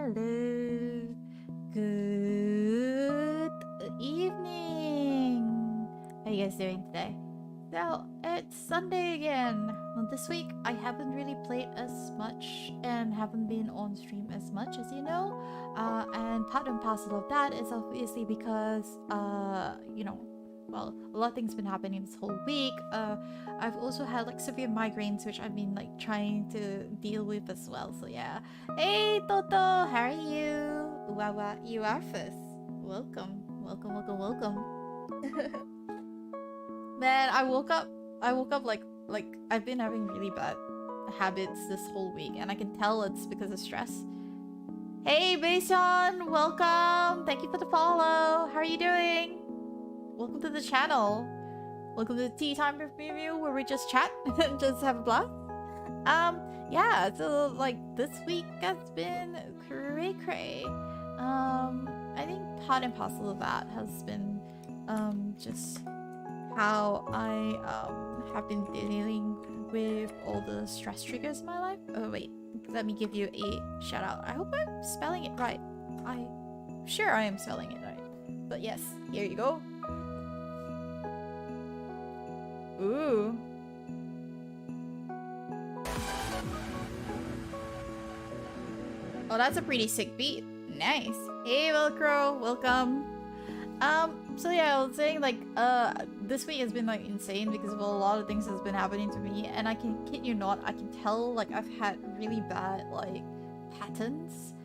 Hello. Good evening. How are you guys doing today? So, it's Sunday again. Well, this week, I haven't really played as much and haven't been on stream as much, as you know. And part and parcel of that is obviously because, you know, well, a lot of things been happening this whole week. I've also had like severe migraines, which I've been like trying to deal with as well. So yeah. Hey Toto, how are you? Wawa, you are first. Welcome, welcome, welcome, welcome. Man, I woke up like I've been having really bad habits this whole week, and I can tell it's because of stress. Hey Bason, welcome. Thank you for the follow. How are you doing? Welcome to the channel. Welcome to the Tea Time with Myu Myu, where we just chat and just have a blast. Yeah, so like this week has been cray. I think part and parcel of that has been just how I have been dealing with all the stress triggers in my life. Oh wait, let me give you a shout out. I hope I'm spelling it right. I'm sure I am spelling it right. But yes, here you go. Ooh. Oh, that's a pretty sick beat. Nice. Hey, Velcro, welcome. So yeah, I was saying like, this week has been like insane because of a lot of things that's been happening to me, and I can kid you not, I can tell like I've had really bad like patterns.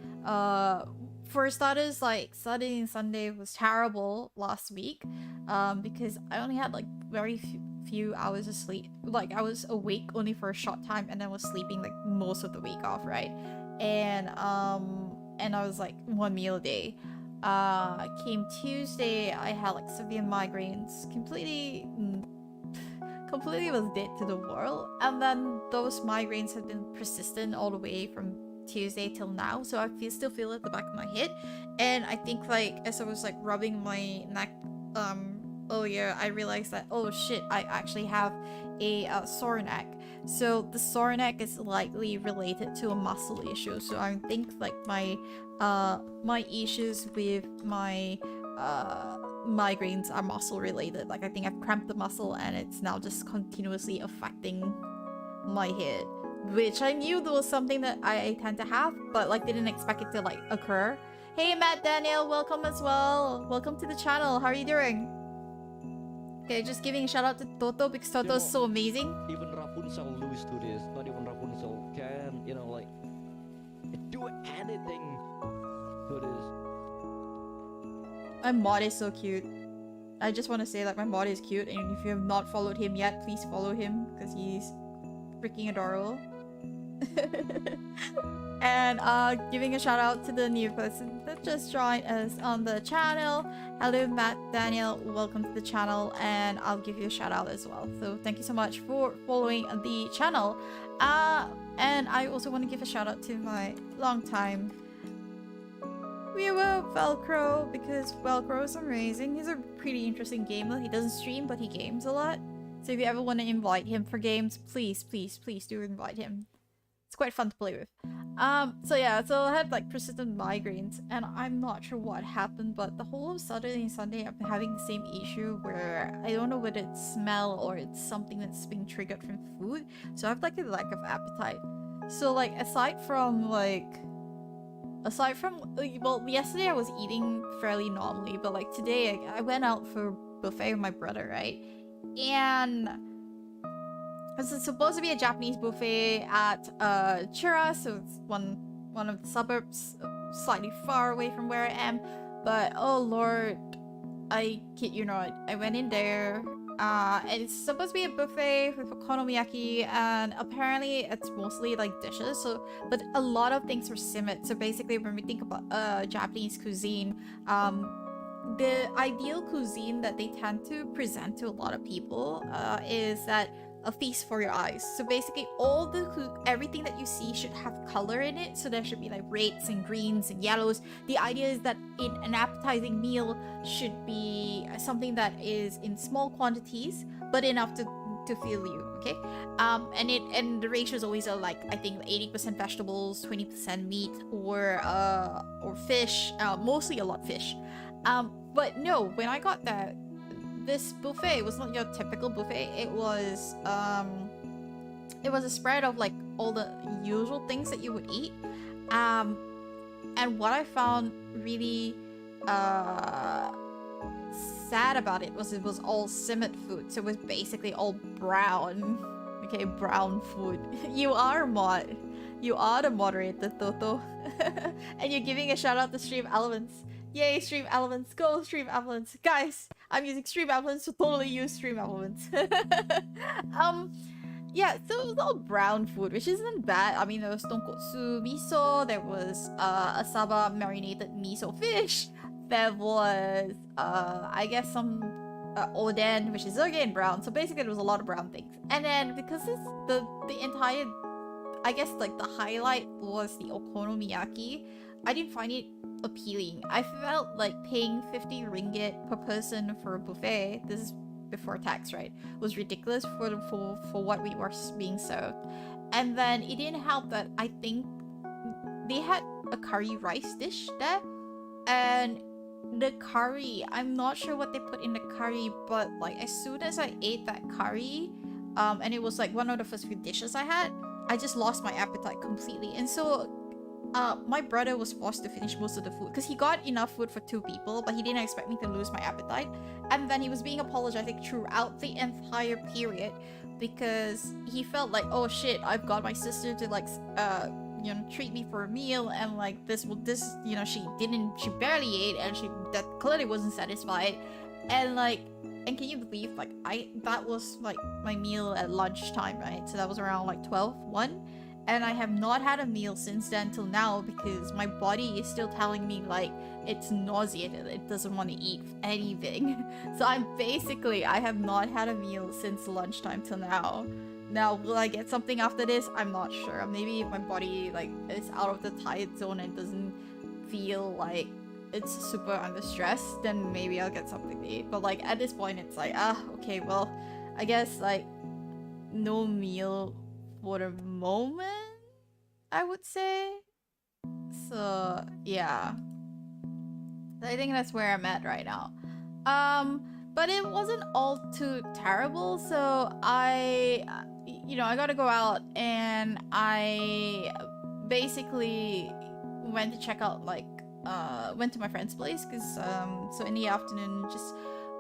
For starters, like Saturday and Sunday was terrible last week, because I only had like very few hours of sleep. Like I was awake only for a short time and then was sleeping like most of the week off, right? And I was like one meal a day. Came Tuesday, I had like severe migraines, completely was dead to the world, and then those migraines have been persistent all the way from Tuesday till now, so I still feel it at the back of my head. And I think like as I was like rubbing my neck earlier, I realized that, oh shit, I actually have a sore neck. So the sore neck is likely related to a muscle issue. So I think like my issues with my migraines are muscle related. Like I think I've cramped the muscle and it's now just continuously affecting my head, which I knew there was something that I tend to have, but like didn't expect it to like occur. Hey Matt Daniel, welcome as well. Welcome to the channel. How are you doing? Okay, just giving a shout out to Toto because Toto is so amazing. Even Rapunzel lose to this. Not even Rapunzel can, you know, like do anything to this. My mod is so cute. I just want to say that my mod is cute, and if you have not followed him yet, please follow him because he's freaking adorable. And giving a shout out to the new person that just joined us on the channel. Hello Matt Daniel, welcome to the channel, and I'll give you a shout out as well. So thank you so much for following the channel. And I also want to give a shout out to my longtime viewer Velcro, because Velcro is amazing. He's a pretty interesting gamer. He doesn't stream, but he games a lot. So if you ever want to invite him for games, please do invite him. It's quite fun to play with. So yeah, so I had like persistent migraines, and I'm not sure what happened, but the whole of Saturday and Sunday I've been having the same issue where I don't know whether it's smell or it's something that's being triggered from food. So I have like a lack of appetite. So like aside from well, yesterday I was eating fairly normally, but like today I went out for a buffet with my brother, right? And it's supposed to be a Japanese buffet at Chura, so it's one of the suburbs, slightly far away from where I am. But oh lord, I kid you not, I went in there, and it's supposed to be a buffet with okonomiyaki, and apparently it's mostly like dishes. So, but a lot of things were simmered. So basically, when we think about Japanese cuisine, the ideal cuisine that they tend to present to a lot of people is that a feast for your eyes. So basically everything that you see should have color in it. So there should be like reds and greens and yellows. The idea is that in an appetizing meal should be something that is in small quantities but enough to to fill you, okay? And the ratios always are like, I think 80% vegetables, 20% meat, or fish, mostly a lot fish. But no, when I got that, this buffet was not your typical buffet. It was a spread of like all the usual things that you would eat. And what I found really sad about it was all simmered food. So it was basically all brown. Okay, brown food. You are the moderator, Toto. And you're giving a shout out to Stream Elements. Yay, Stream Elements. Go, Stream Elements. Guys, I'm using Stream Elements, so totally use Stream Elements. Yeah, so it was all brown food, which isn't bad. I mean, there was tonkotsu miso, there was asaba marinated miso fish, there was, I guess some oden, which is again brown. So basically there was a lot of brown things. And then because the entire, I guess like the highlight was the okonomiyaki, I didn't find it appealing. I felt like paying 50 ringgit per person for a buffet, this is before tax, right, was ridiculous for what we were being served. And then it didn't help that I think they had a curry rice dish there, and the curry, I'm not sure what they put in the curry, but like as soon as I ate that curry, and it was like one of the first few dishes I had, I just lost my appetite completely. And so my brother was forced to finish most of the food because he got enough food for 2 people, but he didn't expect me to lose my appetite. And then he was being apologetic throughout the entire period because he felt like, oh shit, I've got my sister to like you know, treat me for a meal, and like this you know, she barely ate, and that clearly wasn't satisfied. And like, and can you believe, like, that was like my meal at lunchtime, right? So that was around like 1, and I have not had a meal since then till now because my body is still telling me like it's nauseated, it doesn't want to eat anything. So I have not had a meal since lunchtime till now. Now, will I get something after this? I'm not sure. Maybe if my body like is out of the tired zone and doesn't feel like it's super under stress, then maybe I'll get something to eat. But like at this point, it's like, okay, well, I guess like no meal for the moment, I would say. So yeah, I think that's where I'm at right now. But it wasn't all too terrible. So I gotta go out, and I basically went to check out went to my friend's place because so in the afternoon just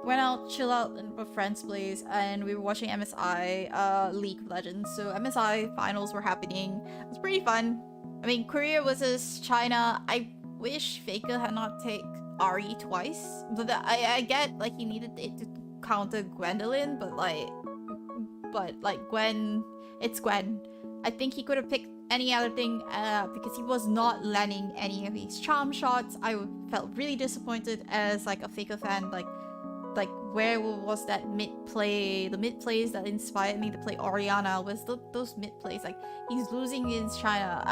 went out, chill out in my friend's place, and we were watching MSI League of Legends. So MSI finals were happening. It was pretty fun. I mean, Korea versus China. I wish Faker had not taken Ari twice, but I get like he needed it to counter Gwendolyn, but Gwen, it's Gwen. I think he could have picked any other thing because he was not landing any of his charm shots. I felt really disappointed as like a Faker fan. Like where was that mid play? The mid plays that inspired me to play Oriana was those mid plays. Like he's losing against China.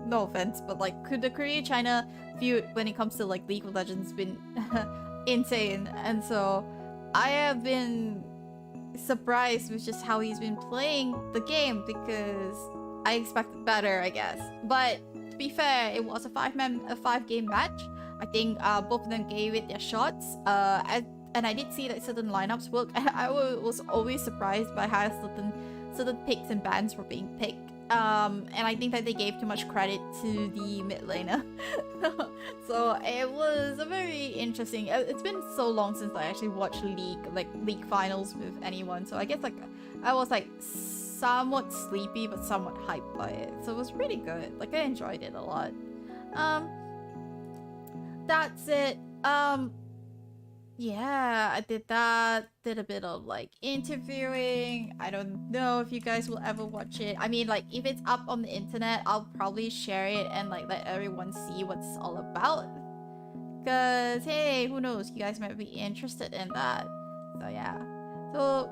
No offense, but like could the Korea-China feud when it comes to like League of Legends been insane. And so I have been surprised with just how he's been playing the game because I expected better, I guess. But to be fair, it was a 5-game match. I think both of them gave it their shots. And I did see that certain lineups worked. I was always surprised by how certain picks and bans were being picked. And I think that they gave too much credit to the mid laner. So it was a very interesting. It's been so long since I actually watched league finals with anyone. So I guess like I was like somewhat sleepy but somewhat hyped by it. So it was really good. Like I enjoyed it a lot. That's it. Yeah, I did that. Did a bit of like interviewing. I don't know if you guys will ever watch it. I mean, like if it's up on the internet, I'll probably share it and like let everyone see what's all about. Cause hey, who knows? You guys might be interested in that. So yeah. So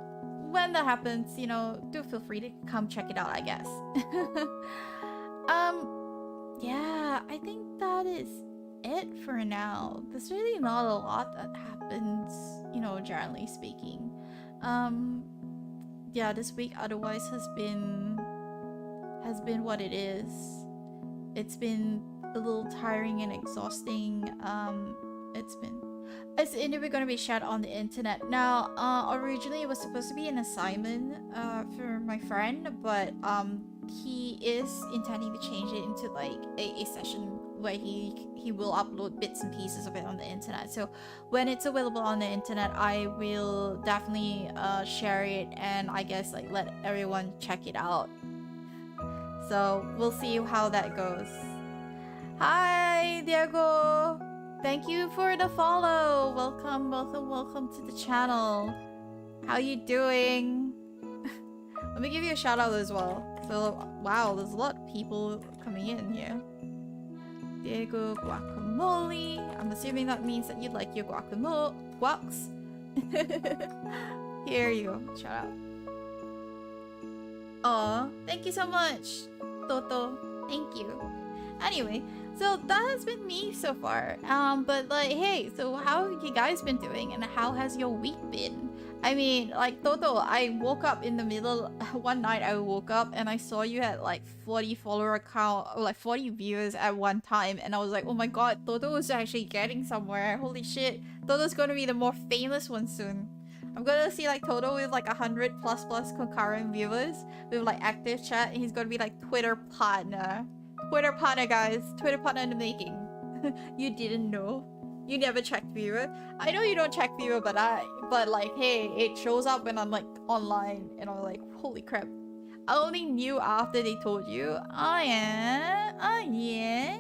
when that happens, you know, do feel free to come check it out, I guess. Yeah, I think that is it for now. There's really not a lot that happens, you know, generally speaking. yeah, this week otherwise has been what it is. It's been a little tiring and exhausting. It's anyway gonna be shared on the internet. Now, originally it was supposed to be an assignment for my friend, but he is intending to change it into like a session where he will upload bits and pieces of it on the internet. So when it's available on the internet, I will definitely share it, and I guess like let everyone check it out. So we'll see how that goes. Hi, Diego! Thank you for the follow! Welcome, welcome, welcome to the channel. How you doing? Let me give you a shout out as well. So, wow, there's a lot of people coming in here. Diego guacamole. I'm assuming that means that you like your guacamole. Guacs. Here you go. Shout out. Aw, thank you so much, Toto. Thank you. Anyway, so that has been me so far. But like, hey, so how have you guys been doing, and how has your week been? I mean, like Toto, I woke up in the middle one night. I woke up and I saw you had like 40 follower account, or like 40 viewers at one time, and I was like, oh my god, Toto is actually getting somewhere. Holy shit, Toto's gonna be the more famous one soon. I'm gonna see like Toto with like 100 plus concurrent viewers with like active chat, and he's gonna be like Twitter partner. Twitter partner, guys. Twitter partner in the making. You didn't know? You never checked viewer? I know you don't check viewer, but like, hey, it shows up when I'm like online, and I'm like, holy crap. I only knew after they told you. Oh yeah? Oh yeah?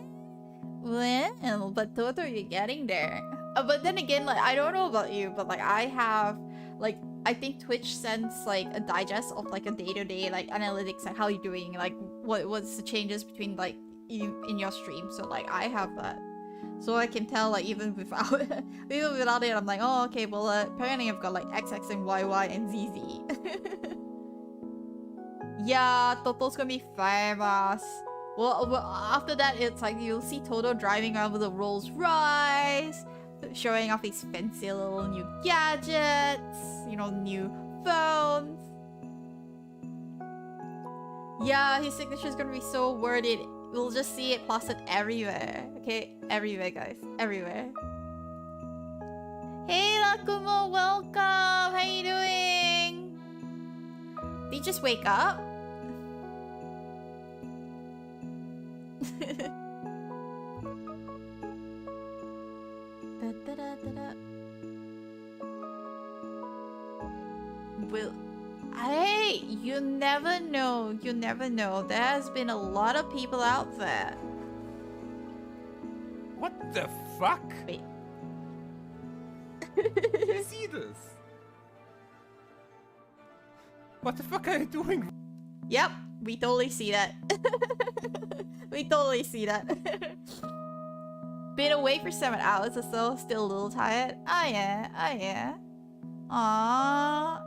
Well, but Toto, you're getting there. But then again, like, I don't know about you, but like, I have, like, I think Twitch sends like a digest of like a day-to-day like analytics, like how you doing, like what's the changes between like you in your stream. So like I have that, so I can tell like even without it, I'm like, oh okay, well apparently I've got like XX and YY and ZZ. Yeah, Toto's gonna be famous. Well, after that, it's like you'll see Toto driving around with a Rolls Royce, showing off his fancy little new gadgets, you know, new phones. Yeah, his signature is gonna be so worded. We'll just see it plastered everywhere. Okay, everywhere, guys, everywhere. Hey, Lakumo, welcome. How you doing? Did you just wake up? Will, hey, you never know. You never know. There has been a lot of people out there. What the fuck? Wait. You see this? What the fuck are you doing? Yep, we totally see that. We totally see that. Been awake for 7 hours or so, still a little tired. Oh yeah, oh yeah. Aww.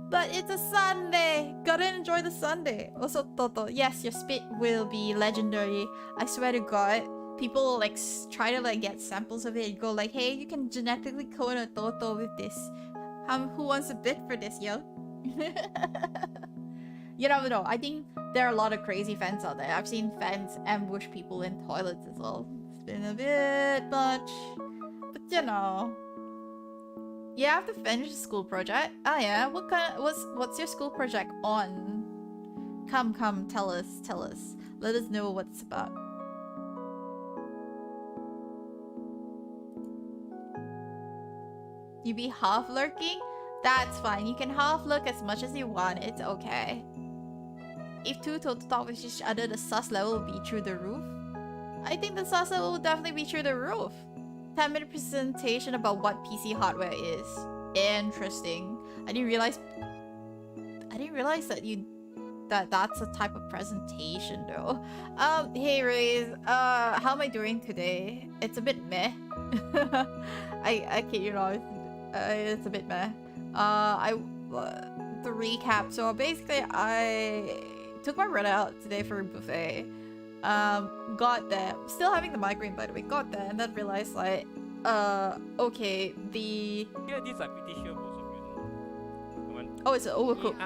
But it's a Sunday. Gotta enjoy the Sunday. Also, Toto, yes, your spit will be legendary. I swear to God. People like try to like get samples of it and go like, hey, you can genetically clone a Toto with this. Who wants a bid for this, yo? You never know. I think there are a lot of crazy fans out there. I've seen fans ambush people in toilets as well. It's been a bit much. But you know. You have to finish the school project. Oh yeah, what's your school project on? Come, tell us. Let us know what it's about. You be half lurking? That's fine. You can half look as much as you want. It's okay. If two Toto talk with each other, the sus level will be through the roof. I think the sus level will definitely be through the roof. 10-minute presentation about what PC hardware is. Interesting. I didn't realize that that's a type of presentation though. Hey Raze, how am I doing today? It's a bit meh. I can't, you know, it's a bit meh. To recap, so basically I took my brother out today for a buffet. Got there, still having the migraine by the way, got there and then realized like, okay, the... Yeah, these I'm pretty sure most of you know. Oh, it's overcooked.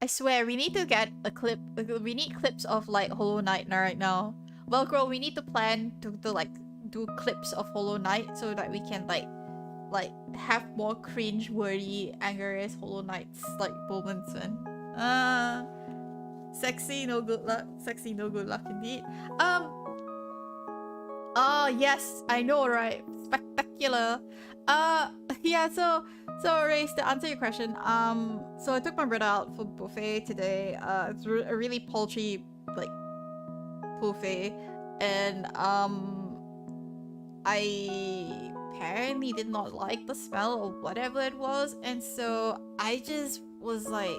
I swear, we need to get a clip. We need clips of like Hollow Knight right now. Well, girl, we need to plan to like do clips of Hollow Knight so that we can like have more cringe-worthy, angriest Hollow Knights like moments. Man. Sexy, no good luck. Sexy, no good luck indeed. Oh yes, I know, right? Spectacular. Yeah. So Race, to answer your question, so I took my brother out for buffet today. It's a really paltry like buffet, and I apparently did not like the smell or whatever it was, and so I just was like,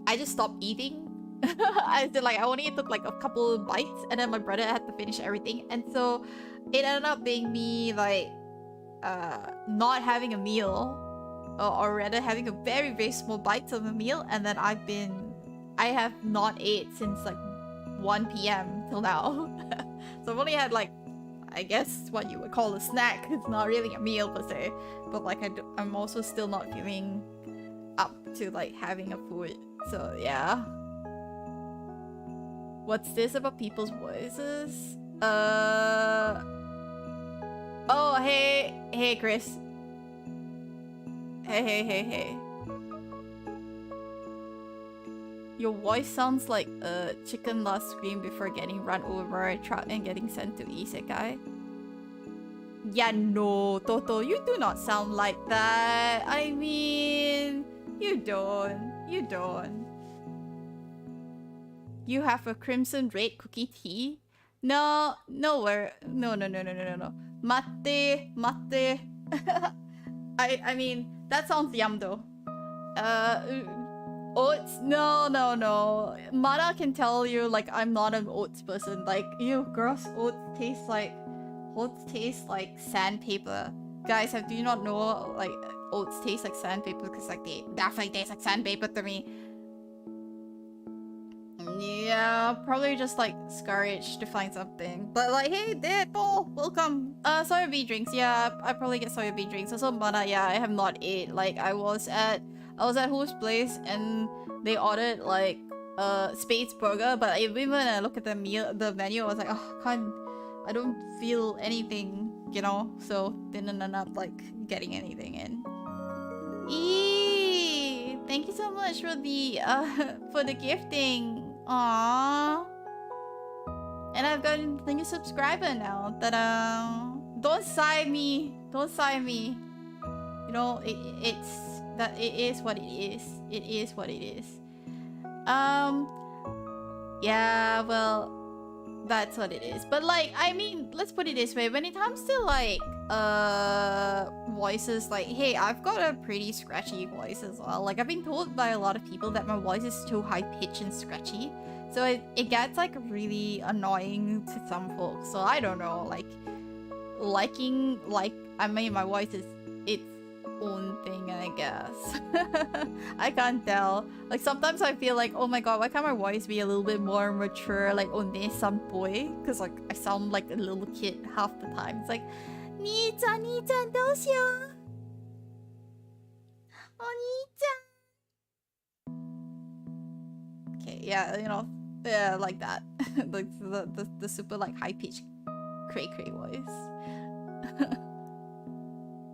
I just stopped eating. I did like I only took like a couple of bites, and then my brother had to finish everything, and so it ended up being me like not having a meal, or rather having a very small bites of a meal, and then I have not ate since like 1 p.m. till now. So I've only had like, I guess what you would call a snack. It's not really a meal per se, but like I'm also still not feeling up to like having a food. So yeah. What's this about people's voices? Oh, hey Chris. Hey. Your voice sounds like a chicken last scream before getting run over by a truck and getting sent to isekai. Yeah, no, Toto, you do not sound like that. I mean, you don't. You have a crimson red cookie tea? No. Mate. I mean, that sounds yum though. Oats? No. Mana can tell you like I'm not an oats person. Like, ew, gross. Oats taste like sandpaper. Guys, do you not know like oats taste like sandpaper? Because like they definitely taste like sandpaper to me. Yeah, probably just like scourged to find something. But like, hey, Deadpool, welcome. Soya bean drinks. Yeah, I probably get soya bean drinks. Also, Mana. Yeah, I have not ate. Like, I was at whose place and they ordered like Spade's burger. But even when I look at the menu, I was like, oh, I don't feel anything, you know. So didn't end up like getting anything in. Eee, thank you so much for the gifting. Aww. And I've got a new subscriber now. Ta-da! Don't sigh me. You know, it is what it is. It is what it is. Yeah, well, that's what it is. But like, I mean, let's put it this way. When it comes to like voices, like, hey, I've got a pretty scratchy voice as well. Like, I've been told by a lot of people that my voice is too high pitched and scratchy, so it gets like really annoying to some folks. So I don't know, like liking, like, I mean, my voice is its own thing, I guess. I can't tell. Like, sometimes I feel like, oh my god, why can't my voice be a little bit more mature, like one-san boy? Because like I sound like a little kid half the time. It's like, Nii-chan, どうしよう。お兄ちゃん。Okay, yeah, you know, yeah, like that. Like the super like high-pitched cray voice.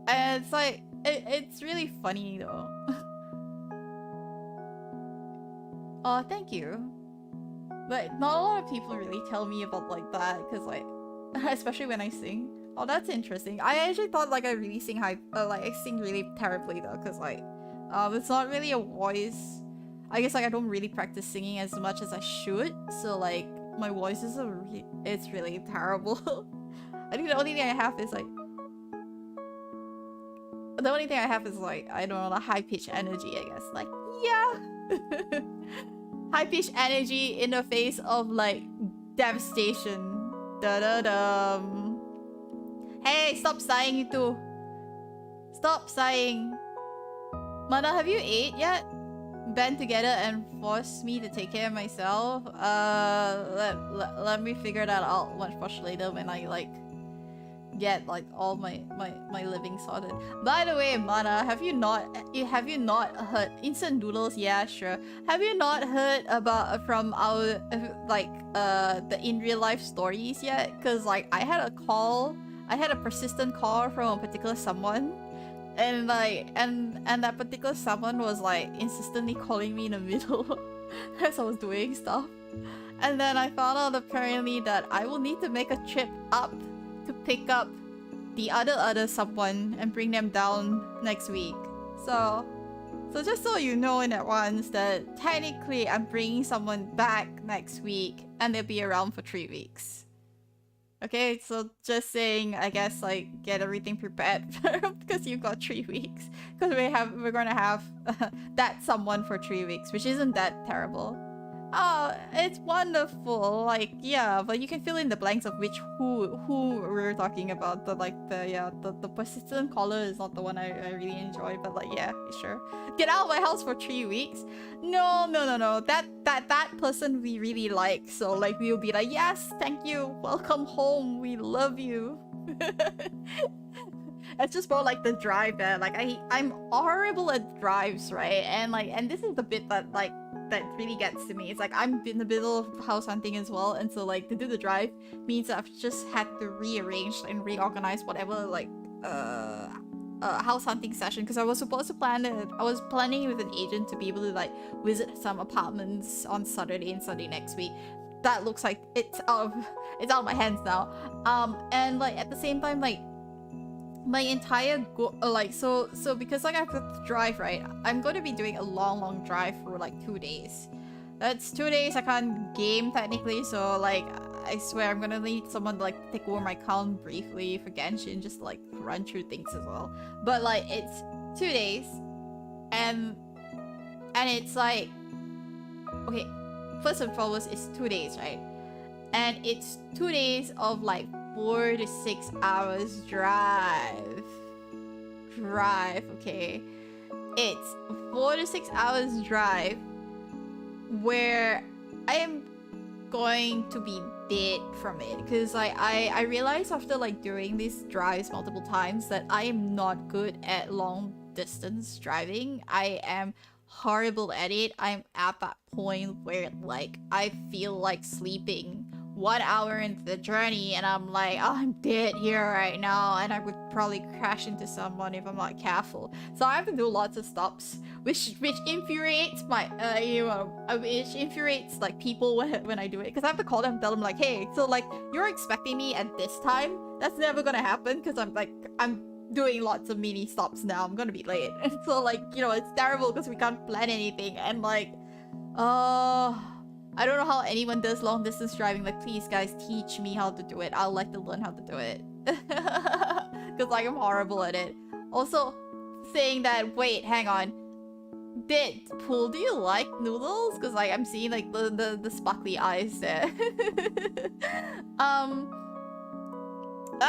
And it's like, it's really funny though. Oh, thank you. But not a lot of people really tell me about like that, because like, especially when I sing. Oh, that's interesting. I actually thought like I really sing I sing really terribly though, because like, it's not really a voice. I guess like I don't really practice singing as much as I should, so like my voice is it's really terrible. I think the only thing I have is like, I don't know, the high-pitched energy, I guess. Like, yeah! High-pitched energy in the face of, like, devastation. Da-da-dum. Hey, stop sighing, you two. Stop sighing. Mana, have you ate yet? Band together and forced me to take care of myself? let me figure that out much later when I like get like all my living sorted. By the way, Mana, have you not heard instant noodles? Yeah, sure. Have you not heard about from our the in real life stories yet? Cause like I had a persistent call from a particular someone, and like and that particular someone was like insistently calling me in the middle as I was doing stuff. And then I found out apparently that I will need to make a trip up to pick up the other someone and bring them down next week. So just so you know in advance that technically I'm bringing someone back next week and they'll be around for 3 weeks. Okay, so just saying, I guess like get everything prepared because you've got 3 weeks. Because we're gonna have that someone for 3 weeks, which isn't that terrible. Oh, it's wonderful. Like, yeah, but you can fill in the blanks of who we're talking about. The persistent caller is not the one I really enjoy, but like, yeah, sure. Get out of my house for 3 weeks? No. That person we really like. So like, we'll be like, yes, thank you. Welcome home. We love you. It's just more like the drive there. Like I'm horrible at drives, right? And this is the bit that really gets to me. It's like I'm in the middle of house hunting as well, and so like to do the drive means I've just had to rearrange and reorganize whatever like house hunting session, because I was supposed to plan it. I was planning with an agent to be able to like visit some apartments on Saturday and Sunday next week. That looks like it's out of my hands now. And like at the same time, like my entire so because like I have to drive, right? I'm going to be doing a long drive for like 2 days. That's 2 days I can't game technically, so like I swear I'm gonna need someone to like take over my account briefly for Genshin, just to, like run through things as well. But like it's 2 days, and it's like, okay, first and foremost, it's 2 days, right? And it's 2 days of like 4 to 6 hours drive, okay? It's 4 to 6 hours drive where I am going to be dead from it, because like I realized after like doing these drives multiple times that I am not good at long distance driving. I am horrible at it. I'm at that point where like I feel like sleeping 1 hour into the journey and I'm like, oh, I'm dead here right now, and I would probably crash into someone if I'm not careful. So I have to do lots of stops, which infuriates my which infuriates like people when I do it, because I have to call them and tell them like, hey, so like you're expecting me at this time? That's never gonna happen, because I'm doing lots of mini stops now. I'm gonna be late. And so like, you know, it's terrible because we can't plan anything, and like I don't know how anyone does long distance driving. Like, please guys, teach me how to do it. I'd like to learn how to do it. Because like I'm horrible at it. Also, saying that, wait, hang on. Pool, do you like noodles? Because like I'm seeing like the sparkly eyes there. I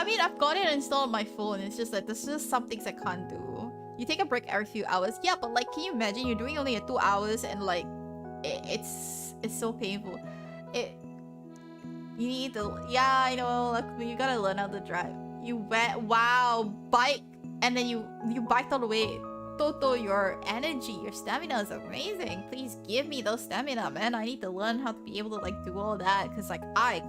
mean, I've got it installed on my phone. It's just that there's just some things I can't do. You take a break every few hours. Yeah, but like, can you imagine you're doing only 2 hours and like it's so painful. You need to, yeah, I know, like you gotta learn how to drive. You went, wow, bike, and then you biked all the way. Toto, your energy, your stamina is amazing. Please give me those stamina, man. I need to learn how to be able to like do all that, because like I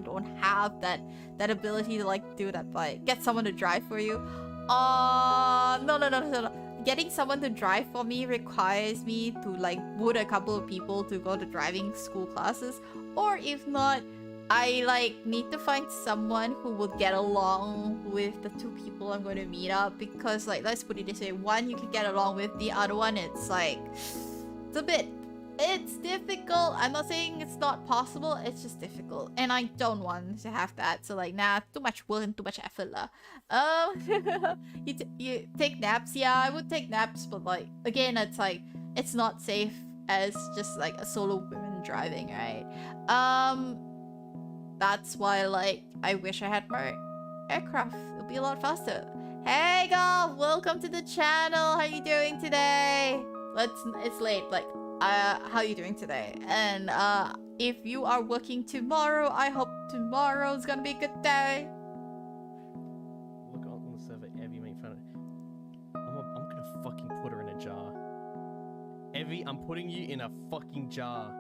don't have that ability to like do that bike. Get someone to drive for you. No. Getting someone to drive for me requires me to like boot a couple of people to go to driving school classes, or if not, I like need to find someone who will get along with the 2 people I'm going to meet up, because like, let's put it this way, one you can get along with, the other one it's like it's difficult. I'm not saying it's not possible, it's just difficult, and I don't want to have that. So like, nah, too much work and too much effort lah. You take naps? Yeah, I would take naps, but like again, it's like it's not safe as just like a solo woman driving, right? That's why like I wish I had more aircraft. It'll be a lot faster. Hey girl, welcome to the channel. How you doing today? It's late, like how you doing today? And if you are working tomorrow, I hope tomorrow's gonna be a good day. Look on the server, Evie make fun of. I'm gonna fucking put her in a jar. Evie, I'm putting you in a fucking jar.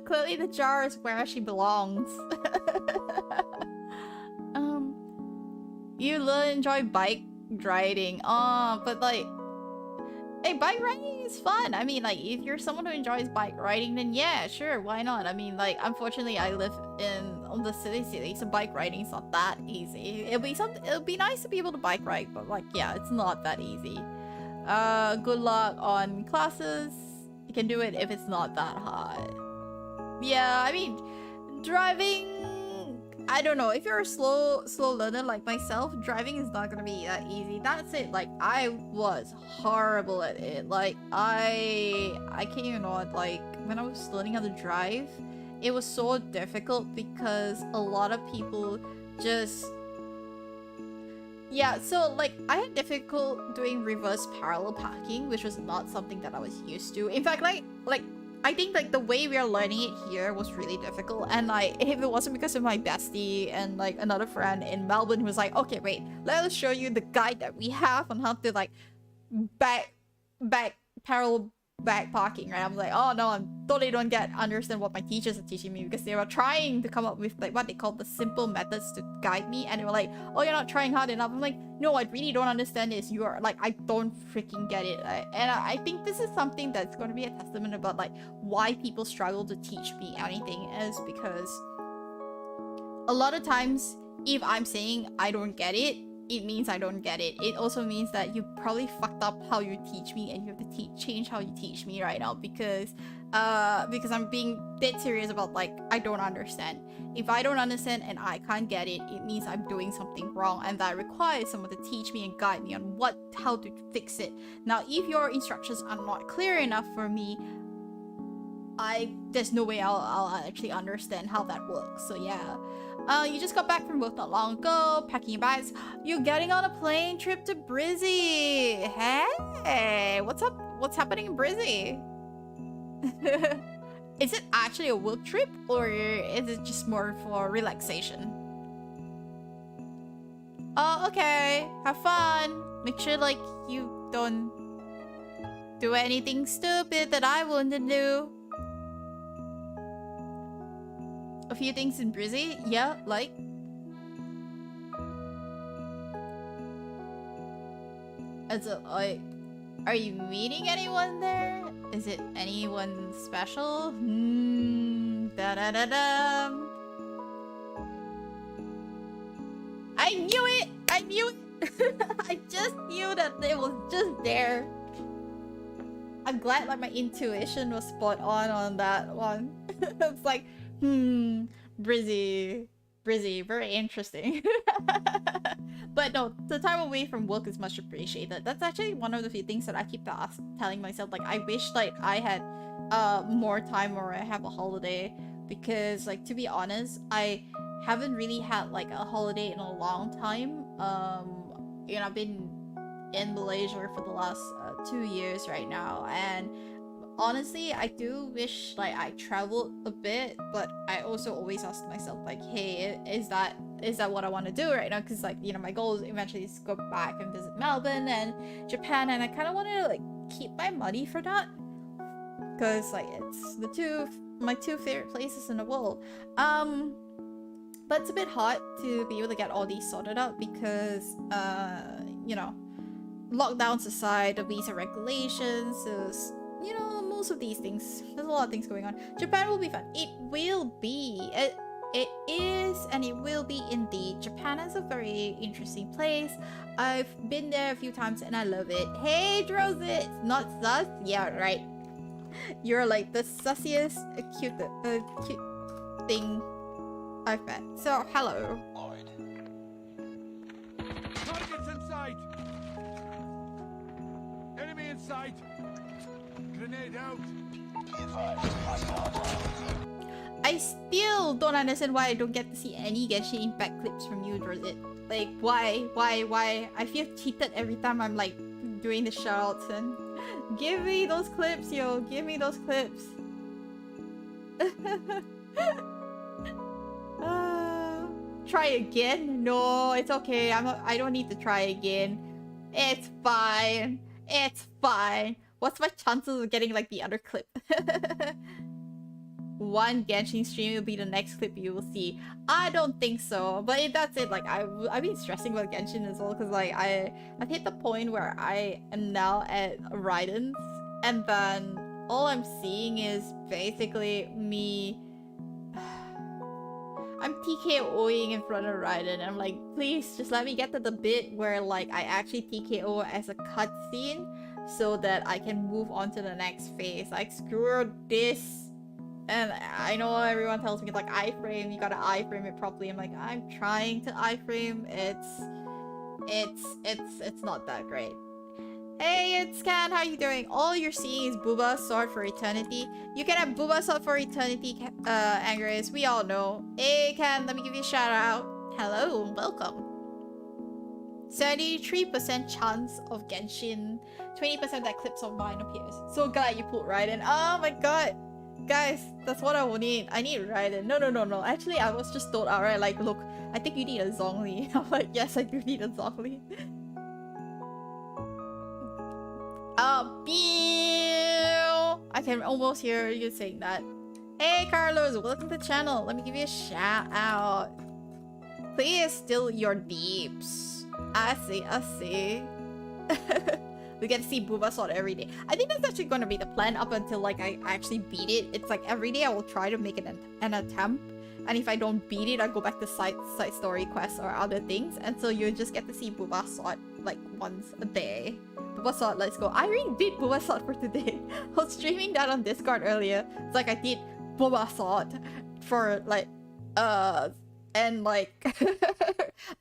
Clearly the jar is where she belongs. You really enjoy bike riding. Oh, but like, hey, bike riding is fun. I mean, like, if you're someone who enjoys bike riding, then yeah, sure, why not? I mean, like, unfortunately, I live on the city, so bike riding is not that easy. It'll be nice to be able to bike ride, but like, yeah, it's not that easy. Good luck on classes. You can do it if it's not that hard. Yeah, I mean, driving, I don't know, if you're a slow learner like myself, driving is not gonna be that easy. That's it. Like, I was horrible at it. Like, I can't even know it. Like, when I was learning how to drive, it was so difficult because a lot of people just, yeah, so like, I had difficult doing reverse parallel parking, which was not something that I was used to. In fact, like I think like the way we are learning it here was really difficult, and like if it wasn't because of my bestie and like another friend in Melbourne who was like, okay, wait, let us show you the guide that we have on how to like back parallel back parking, right? I'm like, oh no, I totally don't understand what my teachers are teaching me, because they were trying to come up with like what they call the simple methods to guide me, and they were like, oh, you're not trying hard enough. I'm like, no, I really don't understand this. You are like, I don't freaking get it. And I think this is something that's going to be a testament about like why people struggle to teach me anything, is because a lot of times if I'm saying I don't get it, it means I don't get it. It also means that you probably fucked up how you teach me, and you have to change how you teach me right now, because I'm being dead serious about like, I don't understand. If I don't understand and I can't get it, it means I'm doing something wrong, and that requires someone to teach me and guide me on how to fix it. Now, if your instructions are not clear enough for me, there's no way I'll actually understand how that works. So yeah. You just got back from work not long ago, packing your bags. You're getting on a plane trip to Brizzy. Hey, what's up? What's happening in Brizzy? Is it actually a work trip, or is it just more for relaxation? Oh, okay. Have fun. Make sure like you don't do anything stupid that I wouldn't do. A few things in Brizzy? Yeah, like... are you meeting anyone there? Is it anyone special? Da-da-da-da. I knew it! I knew it! I just knew that it was just there. I'm glad like my intuition was spot on that one. It's like, Brizzy, very interesting. But no, the time away from work is much appreciated. That's actually one of the few things that I keep telling myself, like, I wish like I had more time, or I have a holiday, because like, to be honest, I haven't really had like a holiday in a long time. You know, I've been in Malaysia for the last 2 years right now, and honestly, I do wish like I traveled a bit, but I also always ask myself like, hey, is that what I want to do right now? Because like, you know, my goal is eventually to go back and visit Melbourne and Japan, and I kind of want to like keep my money for that, because like it's my two favorite places in the world. But it's a bit hard to be able to get all these sorted out, because you know, lockdowns aside, the visa regulations, is, you know, most of these things, there's a lot of things going on. Japan will be fun. It will be. It is, and it will be indeed. Japan is a very interesting place. I've been there a few times and I love it. Hey, Drozit! Not sus? Yeah, right. You're like the sussiest, cute thing I've met. So, hello. Targets in sight! Enemy in sight! Grenade out! I still don't understand why I don't get to see any Genshin Impact clips from you, Drozit. Like, why? I feel cheated every time I'm like doing the shoutouts and give me those clips, yo. Give me those clips. Try again? No, it's okay. I don't need to try again. It's fine. It's fine. What's my chances of getting like the other clip? One Genshin stream will be the next clip you will see. I don't think so, but that's it. Like I've been stressing about Genshin as well because like I've hit the point where I am now at Raiden's, and then all I'm seeing is basically me. I'm TKOing in front of Raiden, and I'm like, please just let me get to the bit where like I actually TKO as a cutscene so that I can move on to the next phase. Like screw this. And I know everyone tells me like iframe, you gotta iframe it properly. I'm like, I'm trying to iframe. It's not that great. Hey, it's Can. How you doing? All you're seeing is Booba Sword for Eternity. You can have Booba Sword for Eternity, Angris. We all know. Hey, Can. Let me give you a shout out. Hello, and welcome. 73% chance of Genshin. 20% that clips of mine appears. So glad you pulled Raiden. Oh my god. Guys, that's what I will need. I need Raiden. No. Actually, I was just told outright, like, look, I think you need a Zhongli. I'm like, yes, I do need a Zhongli. I can almost hear you saying that. Hey, Carlos, welcome to the channel. Let me give you a shout out. Please steal your deeps. I see. We get to see Bulbasaur every day. I think that's actually going to be the plan up until like I actually beat it. It's like every day I will try to make an attempt. And if I don't beat it, I go back to side story quests or other things. And so you just get to see Bulbasaur like once a day. Bulbasaur, let's go. I already did Bulbasaur for today. I was streaming that on Discord earlier. It's like I did Bulbasaur for like and like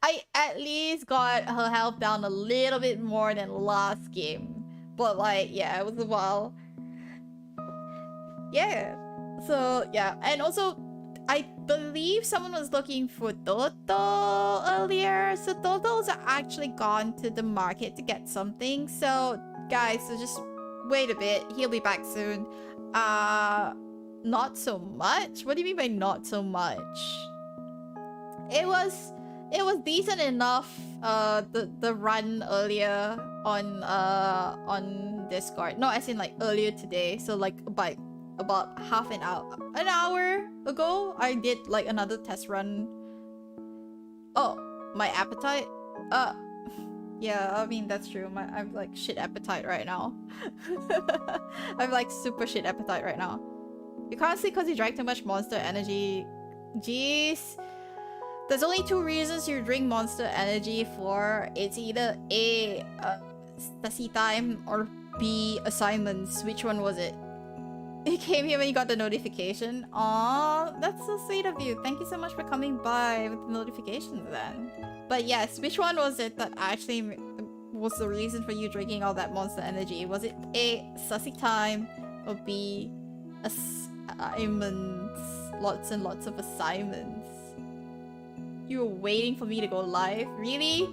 I at least got her health down a little bit more than last game. But like yeah, it was a while. Yeah. So yeah, and also I believe someone was looking for Toto earlier. So Toto's actually gone to the market to get something. So guys, so just wait a bit. He'll be back soon. Not so much? What do you mean by not so much? It was decent enough the run earlier on Discord. No, as in like earlier today. So like about half an hour ago, I did like another test run. Oh, my appetite? Yeah, I mean that's true. I'm like shit appetite right now. I'm like super shit appetite right now. You can't sleep because you drank too much Monster Energy. Jeez. There's only two reasons you drink Monster Energy for. It's either A, study time, or B, assignments. Which one was it? You came here when you got the notification. Aww, that's so sweet of you. Thank you so much for coming by with the notifications then. But yes, which one was it that actually was the reason for you drinking all that Monster Energy? Was it A, sussy time, or B, assignments? Lots and lots of assignments. You were waiting for me to go live? Really?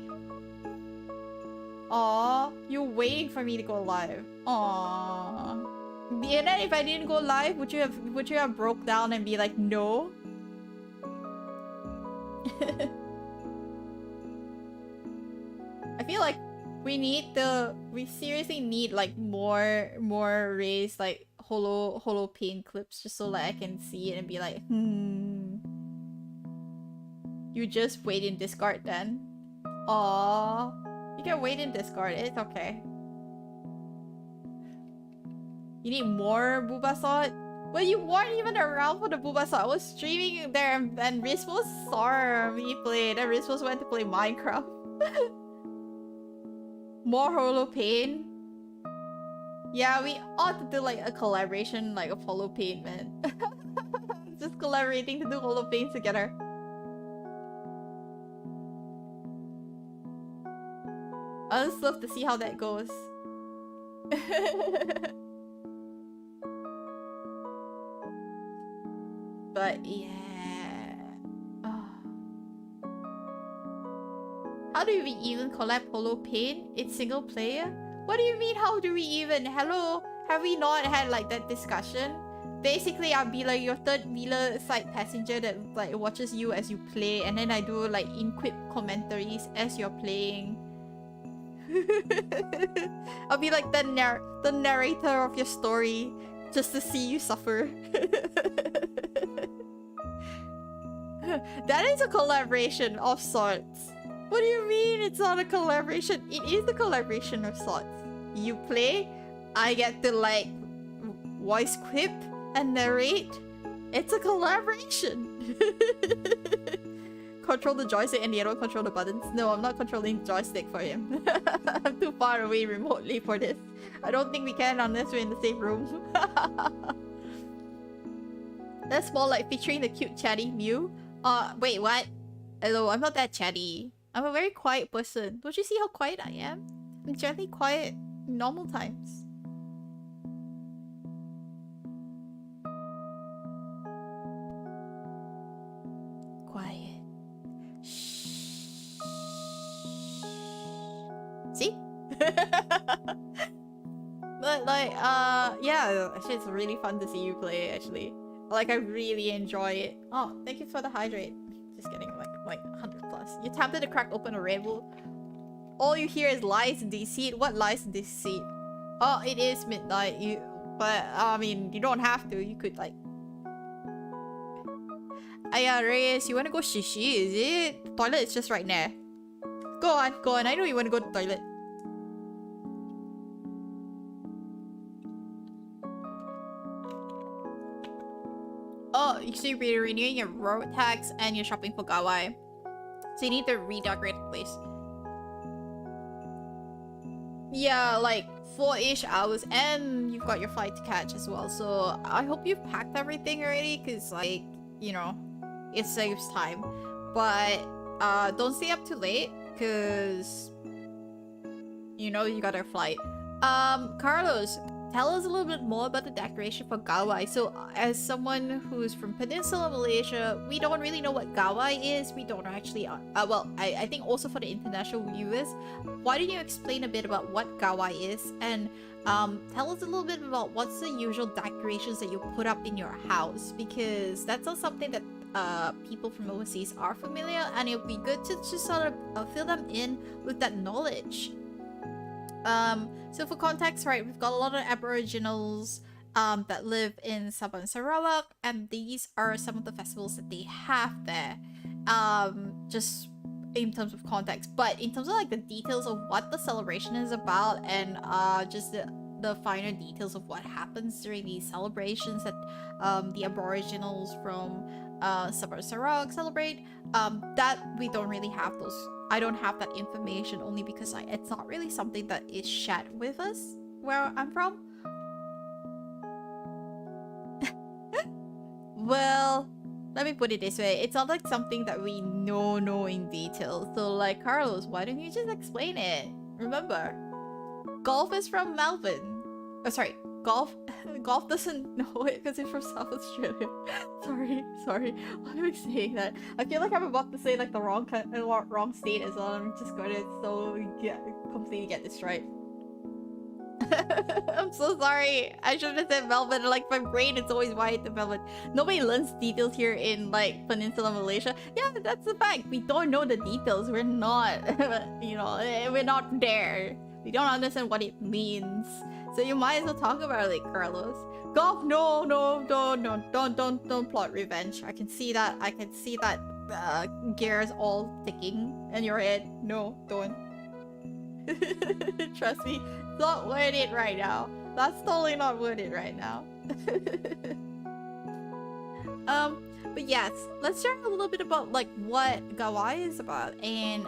Aww, you're waiting for me to go live. Aww. And then if I didn't go live, would you have broke down and be like, no? I feel like we seriously need like more raised like holo pain clips just so that I can see it and be like, You just wait in Discord then? Aww. You can wait in Discord, it's okay. You need more Bulbasaur? Well, you weren't even around for the Bulbasaur. I was streaming there and Rismos saw me play. And Rismos went to play Minecraft. More Holo Pain? Yeah, we ought to do like a collaboration like of Holo Pain, man. Just collaborating to do Holo Pain together. I just love to see how that goes. But yeah. Oh. How do we even collab Holo Pain? It's single player? What do you mean, how do we even? Hello? Have we not had like that discussion? Basically, I'll be like your third wheeler side passenger that like watches you as you play, and then I do like in-quip commentaries as you're playing. I'll be like the narrator of your story, just to see you suffer. That is a collaboration of sorts. What do you mean it's not a collaboration? It is a collaboration of sorts. You play, I get to like voice quip and narrate. It's a collaboration. Control the joystick and the other control the buttons. No, I'm not controlling the joystick for him. I'm too far away remotely for this. I don't think we can unless we're in the same room. That's more like featuring the cute chatty Myu. Wait, what? Hello, I'm not that chatty. I'm a very quiet person. Don't you see how quiet I am? I'm generally quiet in normal times. Quiet. Shh. See? But like, yeah, actually it's really fun to see you play, actually. Like, I really enjoy it. Oh, thank you for the hydrate. Just kidding, like 100 plus. You tempted to crack open a Red Bull. All you hear is lies and deceit. What lies and deceit? Oh, it is midnight. But I mean, you don't have to. You could like. Aya Reyes, you wanna go shishi? Is it? The toilet is just right there. Go on. I know you wanna go to the toilet. Oh, so you're renewing your road tax and you're shopping for Gawai. So you need to redecorate the place. Yeah, like 4-ish hours, and you've got your flight to catch as well. So I hope you've packed everything already, because like, you know, it saves time. But don't stay up too late, because you know you got our flight. Carlos, tell us a little bit more about the decoration for Gawai. So, as someone who's from Peninsula Malaysia, we don't really know what Gawai is. We don't actually... well, I think also for the international viewers, why don't you explain a bit about what Gawai is? And tell us a little bit about what's the usual decorations that you put up in your house. Because that's not something that people from overseas are familiar. And it would be good to just sort of fill them in with that knowledge. So for context, right, we've got a lot of Aboriginals that live in Sabah and Sarawak, and these are some of the festivals that they have there. Just in terms of context, but in terms of like the details of what the celebration is about, and just the finer details of what happens during these celebrations that the Aboriginals from Sabah and Sarawak celebrate, that we don't really have those. I don't have that information, only because it's not really something that is shared with us where I'm from. Well, let me put it this way. It's not like something that we know in detail. So like, Carlos, why don't you just explain it? Remember, Golf is from Melbourne. Oh, sorry. Golf doesn't know it because it's from South Australia. sorry. Why am I saying that? I feel like I'm about to say like the wrong state as well. I'm just going to completely get this right. I'm so sorry. I should have said Melbourne. Like, my brain is always wired to Melbourne. Nobody learns details here in like Peninsula Malaysia. Yeah, that's the fact. We don't know the details. We're not, you know, we're not there. We don't understand what it means. So you might as well talk about it, Carlos. Golf, no, don't plot revenge. I can see that. Gears all ticking in your head. No, don't. Trust me, it's not worth it right now. That's totally not worth it right now. But yes, let's share a little bit about like what Gawai is about, and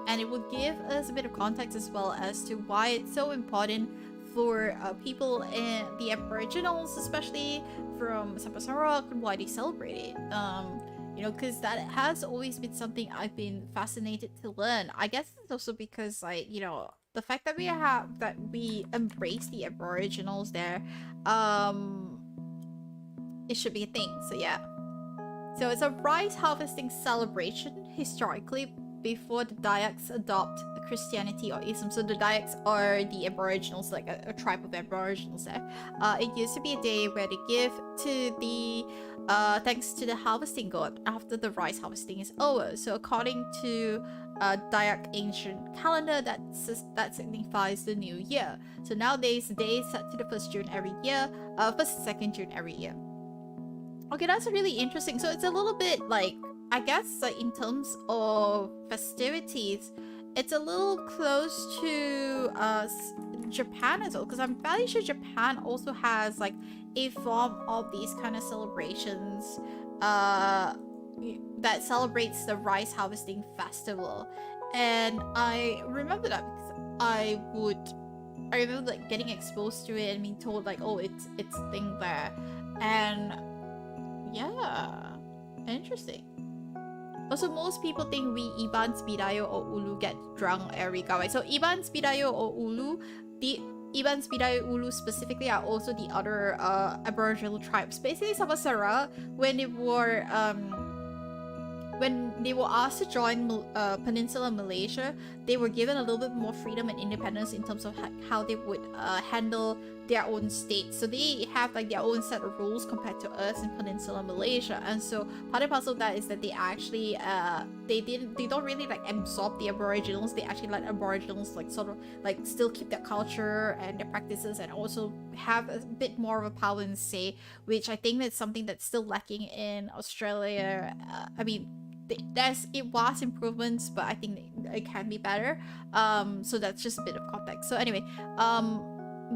it will give us a bit of context as well as to why it's so important for people in the Aboriginals, especially from Sabah Sarawak, and why they celebrate it. You know, because that has always been something I've been fascinated to learn. I guess it's also because, like, you know, the fact that we embrace the Aboriginals there, it should be a thing. So yeah. So it's a rice harvesting celebration historically before the Dayaks adopt Christianity or Islam. So the Dayaks are the Aboriginals, like a tribe of Aboriginals there. It used to be a day where they give to the thanks to the harvesting god after the rice harvesting is over. So according to Dayak ancient calendar, that signifies the new year. So nowadays the day is set to the 1st June every year, 1st and 2nd June every year. Okay, that's really interesting. So it's a little bit like, I guess, like in terms of festivities, it's a little close to Japan as well, because I'm fairly sure Japan also has like a form of these kind of celebrations that celebrates the rice harvesting festival. And I remember that because I remember like getting exposed to it and being told like, oh, it's a thing there. And yeah, interesting. Also, most people think we Iban, Spidayo, or Ulu get drunk every Gawai. So Iban, Spidayo, or Ulu, the Iban, Spidayo, Ulu specifically are also the other Aboriginal tribes. Basically, Sabasara, when they were asked to join Peninsula Malaysia, they were given a little bit more freedom and independence in terms of how they would handle their own state. So they have like their own set of rules compared to us in Peninsula Malaysia. And so part and parcel of that is that they actually they don't really like absorb the Aboriginals. They actually let Aboriginals like sort of like still keep their culture and their practices, and also have a bit more of a power and say, which I think that's something that's still lacking in Australia. I mean, it was improvements, but I think it can be better. So that's just a bit of context. So anyway,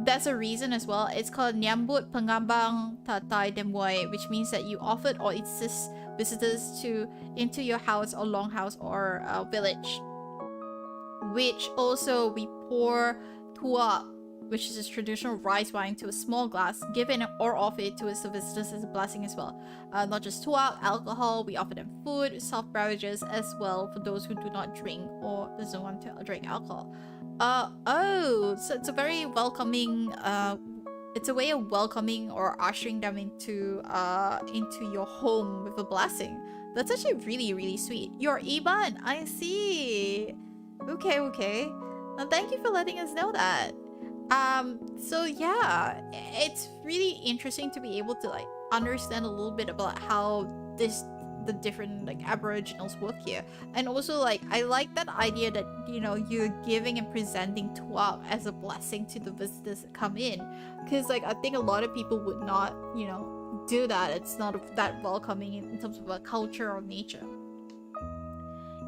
that's a reason as well. It's called Nyambut Pengambang Tatai Demoy, which means that you offered or insist visitors into your house or longhouse or village. Which also we pour tuak, which is a traditional rice wine, into a small glass, given or offer it to the visitors as a blessing as well. Not just tuak, alcohol, we offer them food, soft beverages as well for those who do not drink or doesn't want to drink alcohol. So it's a very welcoming, it's a way of welcoming or ushering them into your home with a blessing. That's actually really, really sweet. You're Iban, I see. Okay. Now thank you for letting us know that. So yeah, it's really interesting to be able to like understand a little bit about how the different like Aboriginals work here. And also like I like that idea that, you know, you're giving and presenting tuak as a blessing to the visitors that come in, because like I think a lot of people would not, you know, do that. It's not that welcoming in terms of a culture or nature.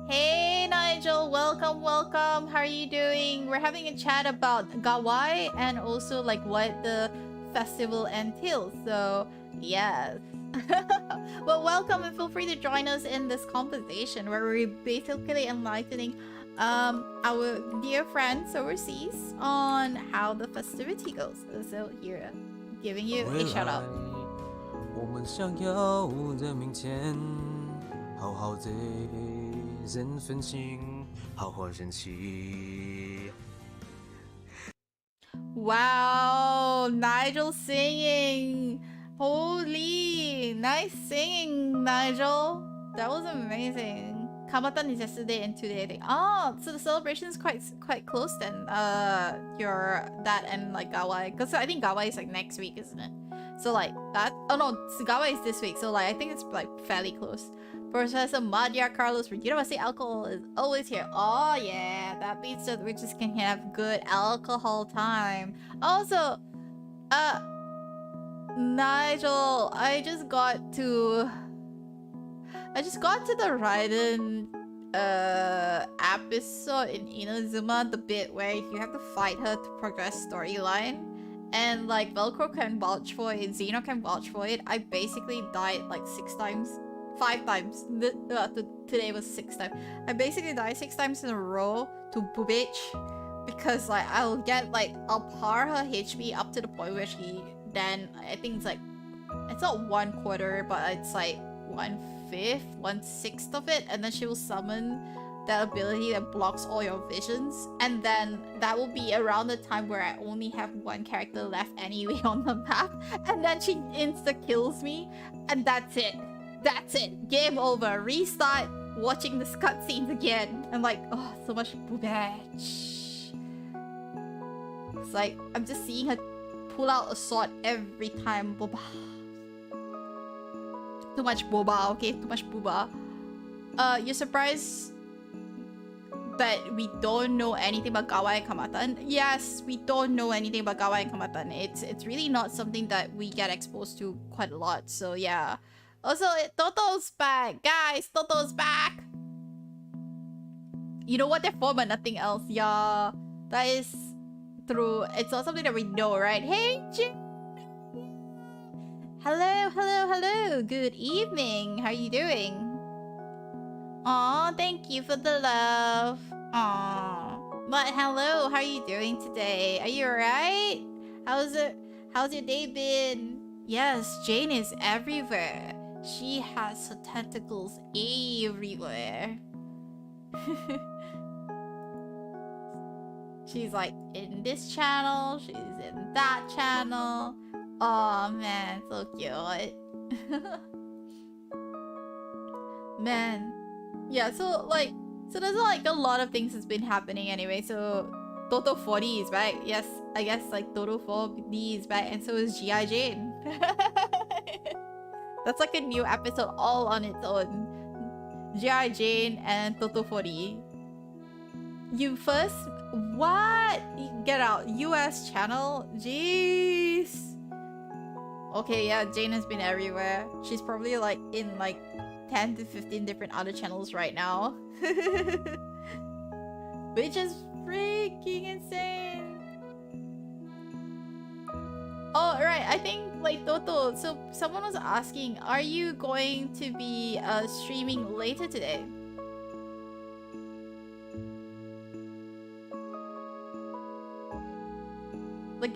Hey Nigel, welcome. How are you doing? We're having a chat about Gawai and also like what the festival entails. So yes. Well, welcome and feel free to join us in this conversation where we're basically enlightening our dear friends overseas on how the festivity goes. So here, giving you a shout out. 我们想要的明天，好好的人分清，好好人气。 Wow, Nigel singing. Holy, nice singing, Nigel. That was amazing. Kamatan is yesterday and today, I think. Oh, so the celebration is quite close then. Your that and like Gawai, because I think Gawai is like next week, isn't it? So like that. Oh no, Gawai is this week. So like I think it's like fairly close. Professor Madhya Carlos from University Alcohol is always here. Oh yeah, that means that we just can have good alcohol time. Also, Nigel, I just got to the Raiden episode in Inazuma, the bit where you have to fight her to progress storyline, and like Velcro can vouch for it, Xeno can vouch for it. I basically died like 5 times. Today was 6 times. I basically died 6 times in a row to Bubich, because like I'll par her HP up to the point where she then, I think it's like, it's not 1/4, but it's like 1/5, 1/6 of it, and then she will summon that ability that blocks all your visions, and then that will be around the time where I only have one character left anyway on the map, and then she insta kills me, and that's it. Game over. Restart, watching this cutscenes again. I'm like, oh, so much boobage. It's like, I'm just seeing her pull out a sword every time. Boba. Too much boba, okay? Too much boba. You're surprised that we don't know anything about Gawa and Kamatan? Yes, we don't know anything about Gawa and Kamatan. It's really not something that we get exposed to quite a lot, so yeah. Also, Toto's back! Guys, Toto's back! You know what they're for, but nothing else. Yeah, that is true. It's not something that we know, right? Hey, Jim! Hello, hello, hello! Good evening! How are you doing? Aw, thank you for the love. Aw. But hello, how are you doing today? Are you alright? How's your day been? Yes, Jane is everywhere. She has her tentacles everywhere. She's like in this channel, she's in that channel. Oh man, so cute. Man. Yeah, so there's like a lot of things that's been happening anyway. So Toto 40 is back. Yes, I guess like Toto 4D is back, and so is G.I. Jane. That's like a new episode all on its own. G.I. Jane and Toto 40. You first? What? Get out. US channel? Jeez. Okay, yeah, Jane has been everywhere. She's probably like in like 10 to 15 different other channels right now. Which is freaking insane. Oh, right, I think like Toto, so someone was asking, are you going to be streaming later today? Like,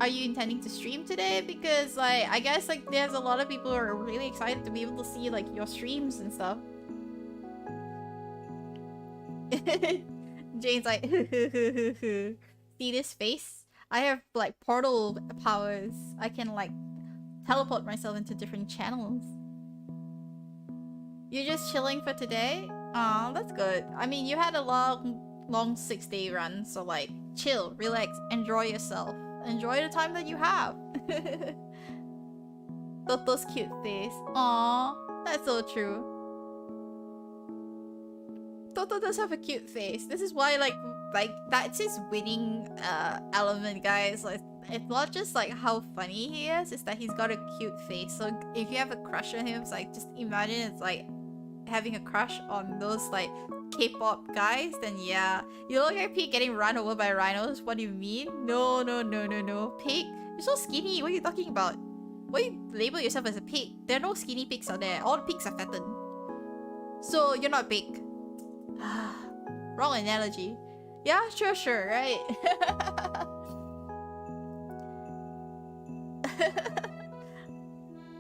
are you intending to stream today? Because like, I guess like there's a lot of people who are really excited to be able to see like your streams and stuff. Jane's like, see this face? I have like portal powers. I can like teleport myself into different channels. You're just chilling for today? Oh, that's good. I mean, you had a long 6-day run, so like chill, relax, enjoy yourself. Enjoy the time that you have. Toto's cute face. Aww, that's so true. Toto does have a cute face. This is why like that's his winning element, guys. Like, it's not just like how funny he is, it's that he's got a cute face. So if you have a crush on him, it's like, just imagine it's like having a crush on those like K-pop guys, then yeah. You look like Pig getting run over by rhinos. What do you mean? No. Pig? You're so skinny. What are you talking about? Why you label yourself as a pig? There are no skinny pigs out there. All pigs are fattened. So you're not big. Wrong analogy. Yeah, sure, right?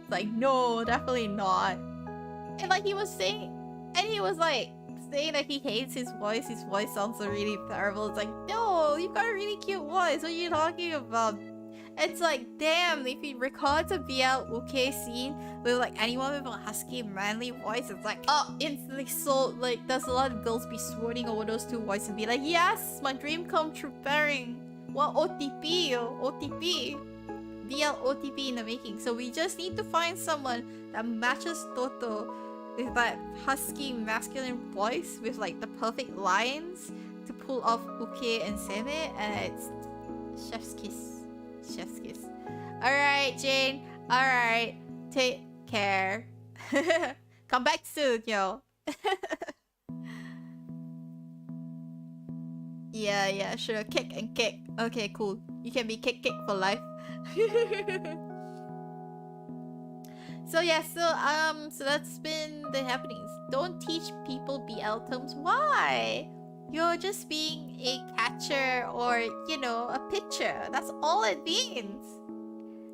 Like, no, definitely not. And like he was saying, and he was like saying that he hates his voice sounds so really terrible. It's like, no, you've got a really cute voice, what are you talking about? It's like, damn, if he records a BL UK scene with like anyone with a husky manly voice, it's like, oh, instantly so like there's a lot of girls be swooning over those two voices and be like, yes, my dream come true pairing. What OTP? BL OTP in the making. So we just need to find someone that matches Toto with that husky masculine voice with like the perfect lines to pull off Uke and Seme, and it's chef's kiss. Alright, Jane. Alright. Take care. Come back soon, yo. Yeah, sure. Kick and kick. Okay, cool. You can be kick for life. So that's been the happenings. Don't teach people BL terms. Why? You're just being a catcher or, you know, a pitcher. That's all it means.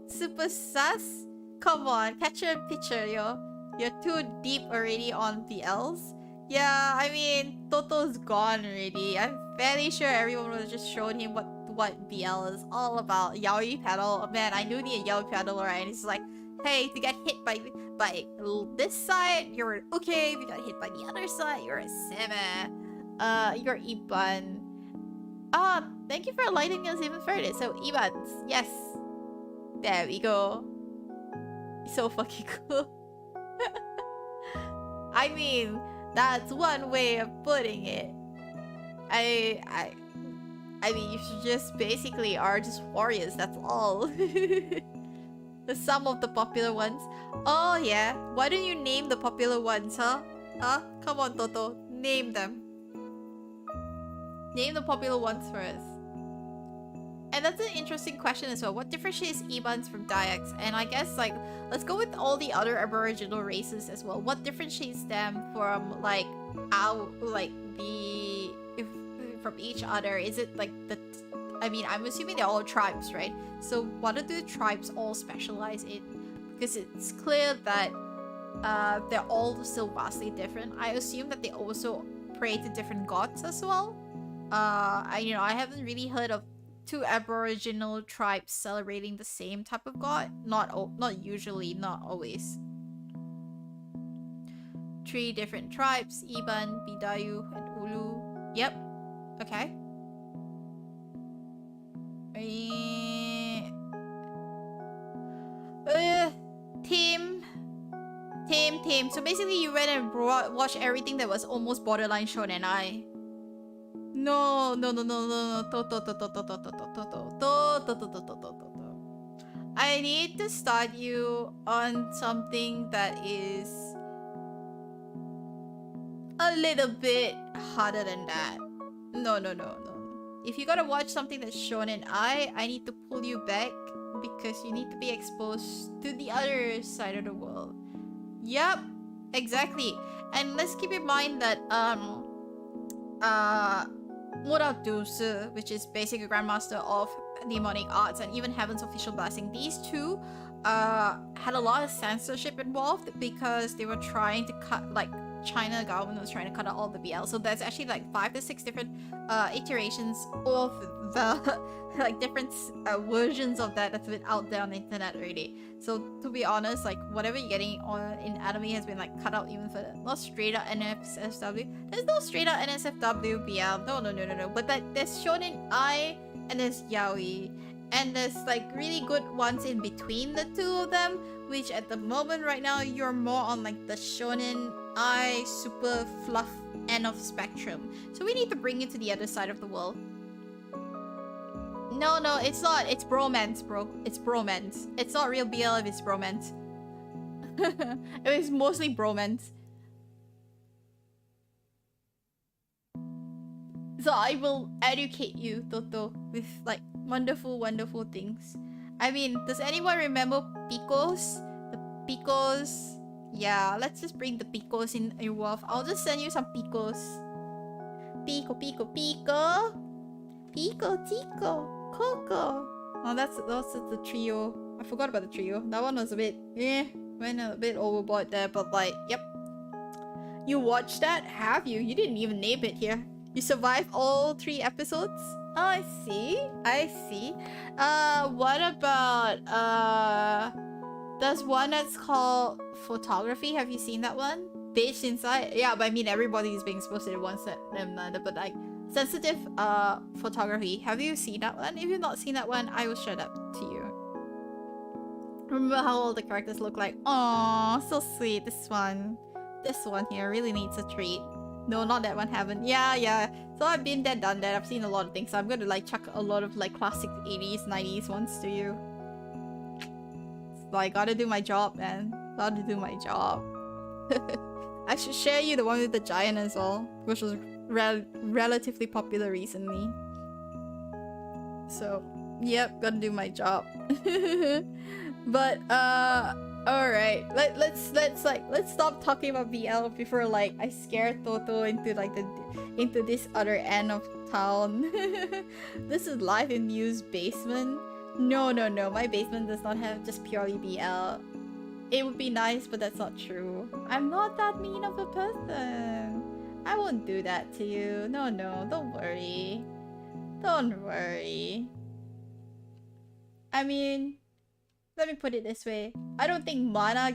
Super sus? Come on, catcher and pitcher, yo. You're too deep already on BLs. Yeah, I mean, Toto's gone already. I'm fairly sure everyone was just showing him what BL is all about. Yaoi paddle. Man, I knew the yaoi paddle, right? And it's like, hey, if you get hit by this side, you're an okay. If you got hit by the other side, you're a seme. You're Iban. Ah, thank you for enlightening us even further. So Ibans, yes. There we go. So fucking cool. I mean, that's one way of putting it. I mean, you should just basically are just warriors, that's all. The sum of the popular ones. Oh yeah, why don't you name the popular ones, huh? Huh? Come on, Toto. Name them. Name the popular ones for us. And that's an interesting question as well. What differentiates Ebans from Dayaks? And I guess, like, let's go with all the other Aboriginal races as well. What differentiates them from, like, from each other? Is it, like, I mean, I'm assuming they're all tribes, right? So what do the tribes all specialize in? Because it's clear that they're all still vastly different. I assume that they also pray to different gods as well. I haven't really heard of two Aboriginal tribes celebrating the same type of god. Not usually, not always. 3 different tribes: Iban, Bidayu, and Ulu. Yep. Okay. Team. So basically you went and watched everything that was almost borderline shonen ai. No. I need to start you on something that is a little bit harder than that. No. If you gotta watch something that's shonen ai, I need to pull you back because you need to be exposed to the other side of the world. Yup, exactly. And let's keep in mind that Muratusu, which is basically a grandmaster of demonic arts, and even Heaven's official blessing, these two had a lot of censorship involved because they were trying to cut, like, China government was trying to cut out all the BL. So there's actually like 5 to 6 different iterations of the like different versions of that's been out there on the internet already. So to be honest, like whatever you're getting on in anime has been like cut out even further. Not straight up NSFW. There's no straight up NSFW BL. No. But that there's shonen ai and there's yaoi. And there's like really good ones in between the two of them, which at the moment right now you're more on like the shonen ai super fluff end of spectrum. So we need to bring it to the other side of the world. No, it's not. It's bromance, bro. It's bromance. It's not real BL if it's bromance. It was mostly bromance. So I will educate you, Toto, with like wonderful things. I mean, does anyone remember picos? The picos. Yeah, let's just bring the picos in involved. I'll just send you some picos. Pico. Pico, Tico, Coco. Oh, that's the trio. I forgot about the trio. That one was a bit, went a bit overboard there, but like, yep. You watched that? Have you? You didn't even name it here. You survived all 3 episodes? Oh, I see. What about, there's one that's called Photography. Have you seen that one? Beige Inside? Yeah, but I mean, everybody is being exposed to it once, but like, Sensitive Photography. Have you seen that one? If you've not seen that one, I will show that to you. Remember how all the characters look like? Aww, so sweet. This one here really needs a treat. No, not that one, haven't. Yeah. So I've been there, done that. I've seen a lot of things. So I'm gonna like chuck a lot of like classic 80s, 90s ones to you. So I gotta do my job, man. Gotta do my job. I should share you the one with the giant as well, which was relatively popular recently. So, yep, gotta do my job. But alright. Let's stop talking about BL before like I scare Toto into like into this other end of town. This is live in Myu's basement. No, my basement does not have just purely BL. It would be nice, but that's not true. I'm not that mean of a person. I won't do that to you. No, don't worry. Don't worry. I mean, let me put it this way. I don't think Mana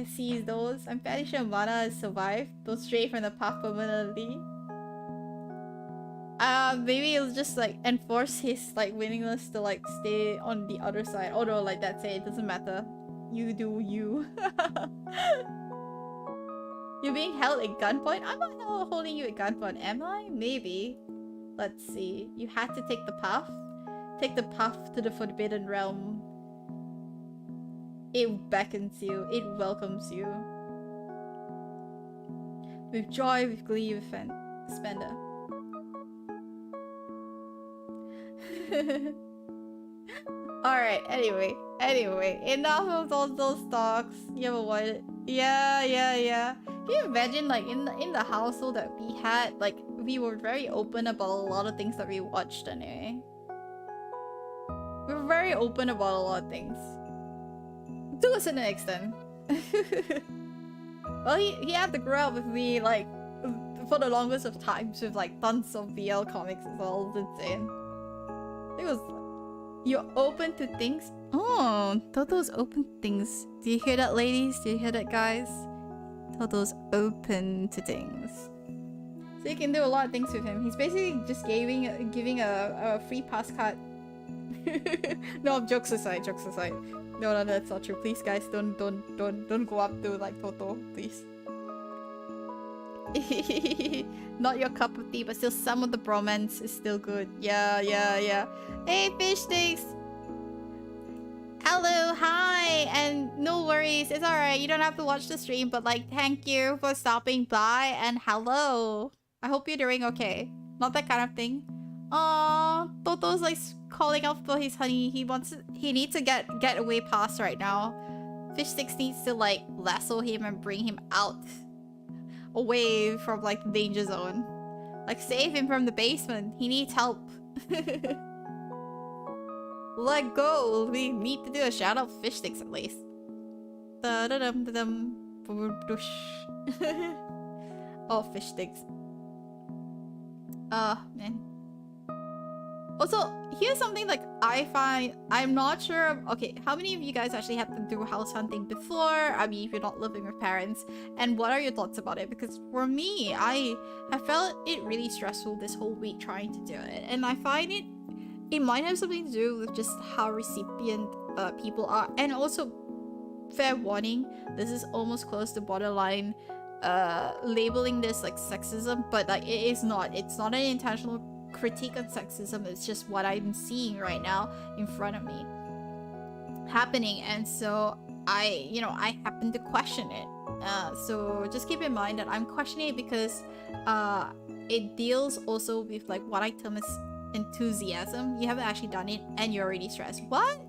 sees those. I'm fairly sure Mana has survived. Goes straight from the path permanently. Maybe it'll just like enforce his like willingness to like stay on the other side. Although like that's it doesn't matter. You do you. You're being held at gunpoint? I'm not holding you at gunpoint, am I? Maybe. Let's see. You had to take the path? Take the path to the Forbidden Realm. It beckons you. It welcomes you. With joy, with glee, with splendor. Alright, anyway. Enough of all those talks. You ever wanted? Yeah. Can you imagine, like, in the household that we had, like, we were very open about a lot of things that we watched anyway. We were very open about a lot of things. To a certain extent. Well, he had to grow up with me, like, for the longest of times with, like, tons of BL comics as well. It's insane. It was... You're open to things? Oh, Toto's open to things. Do you hear that, ladies? Do you hear that, guys? Toto's open to things. So you can do a lot of things with him. He's basically just giving a free pass card. No, jokes aside. No, that's not true. Please, guys, don't go up to like Toto, please. Not your cup of tea, but still some of the bromance is still good. Yeah. Hey, fish sticks. Hello, hi, and no worries, it's alright, you don't have to watch the stream, but like, thank you for stopping by, and hello. I hope you're doing okay. Not that kind of thing. Aww, Toto's like calling out for his honey. He needs to get away past right now. Fish Sticks needs to like lasso him and bring him out. Away from like the danger zone. Like save him from the basement. He needs help. Let go. We need to do a shout out for Fish Sticks at least. Da-da-dum-da-dum. Oh, Fish Sticks. Man. Also, here's something like I find, I'm not sure, okay, how many of you guys actually had to do house hunting before? I mean, if you're not living with parents, and what are your thoughts about it? Because for me, I have felt it really stressful this whole week trying to do it, and I find it might have something to do with just how recipient people are, and also, fair warning, this is almost close to borderline labeling this like sexism, but like it's not an intentional critique on sexism. It's just what I'm seeing right now in front of me happening, and so I happen to question it. So just keep in mind that I'm questioning it because it deals also with like what I term as enthusiasm. You haven't actually done it and you're already stressed. What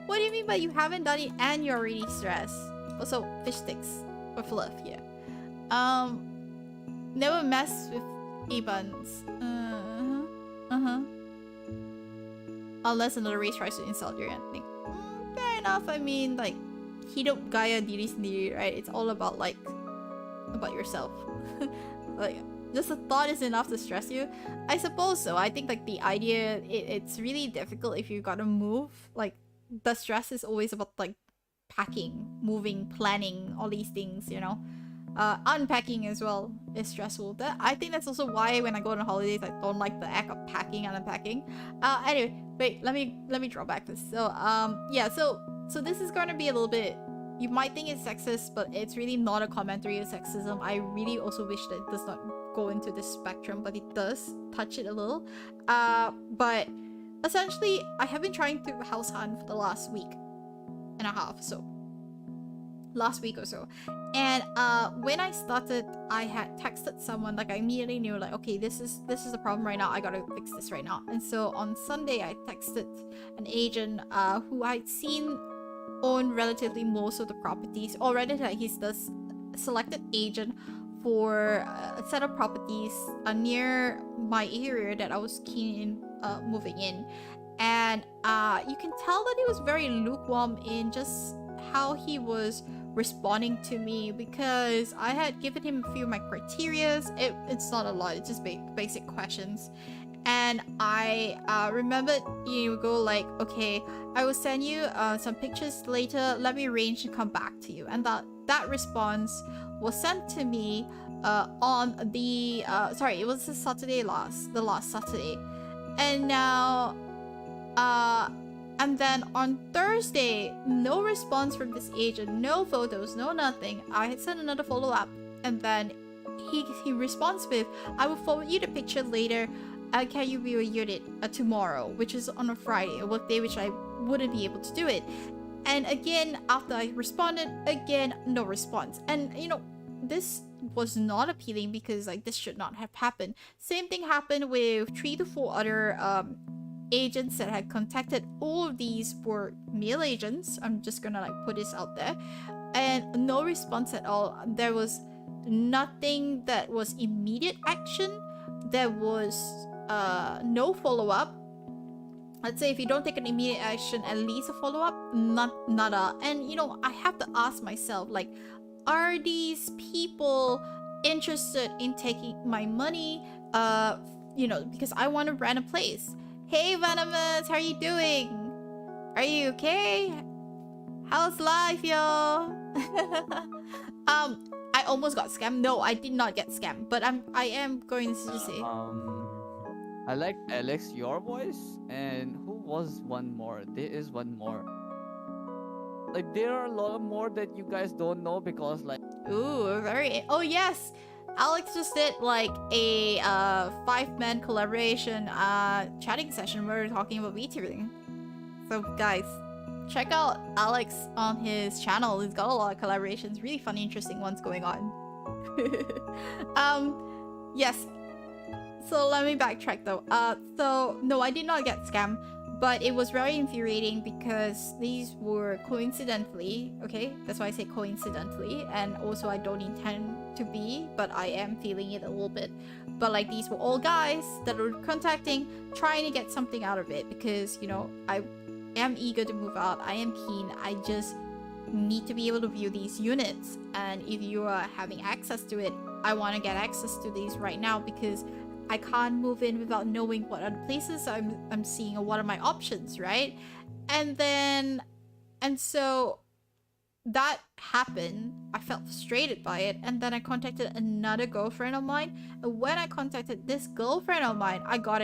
do you mean by you haven't done it and you're already stressed? Also, Fish Sticks or fluff, yeah. Never mess with e-buns. Unless another race tries to insult you or anything. Fair enough. I mean, like, hidup gaya diri sendiri, right? It's all about like about yourself. Like, just the thought is enough to stress you. I suppose so. I think like the idea, it's really difficult if you gotta move. Like, the stress is always about like packing, moving, planning, all these things, you know. Unpacking as well is stressful. I think that's also why when I go on holidays I don't like the act of packing and unpacking. Anyway, wait, let me draw back this. So yeah, so this is gonna be a little bit, you might think it's sexist, but it's really not a commentary of sexism. I really also wish that it does not go into this spectrum, but it does touch it a little. But essentially I have been trying to house hunt for the last week and a half, so last week or so, and when I started, I had texted someone. Like, I immediately knew, like, okay, this is the problem right now, I gotta fix this right now. And so on Sunday I texted an agent who I'd seen own relatively most of the properties, or rather that he's the selected agent for a set of properties near my area that I was keen in moving in. And you can tell that he was very lukewarm in just how he was responding to me, because I had given him a few of my criterias. It's not a lot, it's just basic questions, And I remembered you go like, okay, I will send you some pictures later. Let me arrange to come back to you. And that response was sent to me on the sorry, it was the last Saturday. And now and then on Thursday, no response from this agent, no photos, no nothing. I had sent another follow-up, and then he responds with, I will forward you the picture later. Can you view a unit tomorrow, which is on a Friday, a work day, which I wouldn't be able to do it. And again, after I responded, again, no response. And you know, this was not appealing because like this should not have happened. Same thing happened with 3 to 4 other agents that had contacted. All of these were male agents. I'm just gonna like put this out there, and no response at all. There was nothing that was immediate action. There was no follow-up. Let's say if you don't take an immediate action, at least a follow-up, nada. And you know, I have to ask myself, like, are these people interested in taking my money? You know, because I want to rent a place. Hey Venomous, how are you doing? Are you okay? How's life, yo? I almost got scammed. No, I did not get scammed, but I am going to say. I like Alex, your voice, and who was one more? There is one more. Like there are a lot more that you guys don't know because like. Ooh, very. Oh yes, Alex just did like a 5-man collaboration chatting session where we were talking about VTubing. So guys, check out Alex on his channel. He's got a lot of collaborations, really funny, interesting ones going on. Yes. So let me backtrack though. So no, I did not get scammed, but it was very infuriating because these were coincidentally, okay, that's why I say coincidentally, and also I don't intend to be, but I am feeling it a little bit. But like these were all guys that were contacting, trying to get something out of it because, you know, I am eager to move out. I am keen. I just need to be able to view these units, and if you are having access to it, I want to get access to these right now because I can't move in without knowing what other places I'm seeing or what are my options, right? And so that happened. I felt frustrated by it, and then I contacted another girlfriend of mine. And when I contacted this girlfriend of mine, I got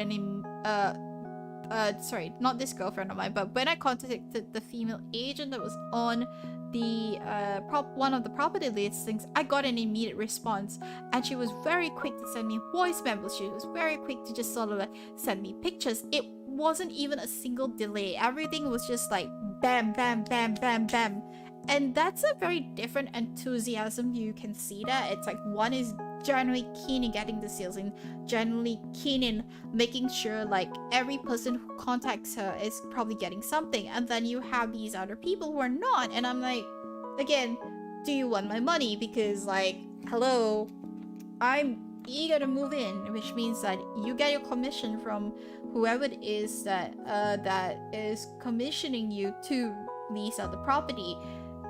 sorry, not this girlfriend of mine, but when I contacted the female agent that was on the one of the property listings, I got an immediate response, and she was very quick to send me voice memos. She was very quick to just sort of like send me pictures. It wasn't even a single delay. Everything was just like bam, bam, bam, bam, bam. And that's a very different enthusiasm. You can see that. It's like one is generally keen in getting the sales and generally keen in making sure like every person who contacts her is probably getting something, and then you have these other people who are not. And I'm like, again, do you want my money? Because like, hello, I'm eager to move in, which means that you get your commission from whoever it is that that is commissioning you to lease out the property,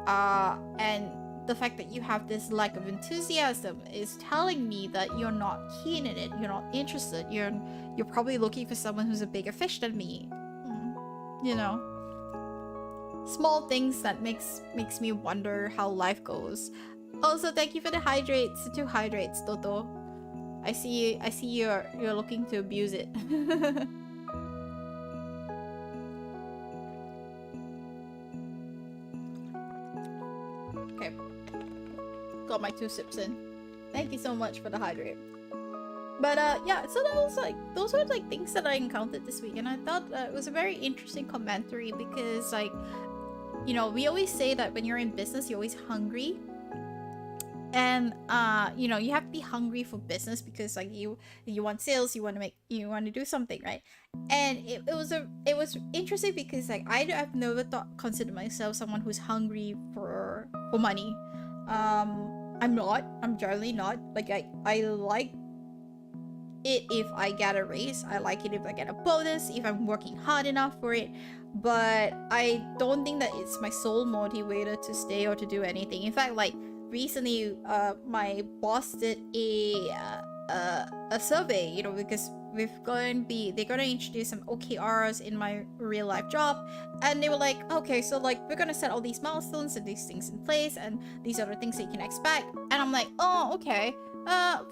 and the fact that you have this lack of enthusiasm is telling me that you're not keen in it, you're not interested, you're probably looking for someone who's a bigger fish than me. You know, small things that makes me wonder how life goes. Also, thank you for the hydrates, 2 hydrates, Toto. I see you're looking to abuse it. Okay. Got my 2 sips in. Thank you so much for the hydrate. But yeah, so that was like, those were like things that I encountered this week, and I thought it was a very interesting commentary because, like, you know, we always say that when you're in business, you're always hungry. And you know, you have to be hungry for business because like you want sales, you want to do something, right? And it was interesting because like I've never considered myself someone who's hungry for money. I'm generally not. Like I like it if I get a raise. I like it if I get a bonus, if I'm working hard enough for it. But I don't think that it's my sole motivator to stay or to do anything. In fact, like recently, my boss did a survey, you know, because they're gonna introduce some OKRs in my real life job, and they were like, okay, so like we're gonna set all these milestones and these things in place, and these are the things that you can expect. And I'm like, oh, okay,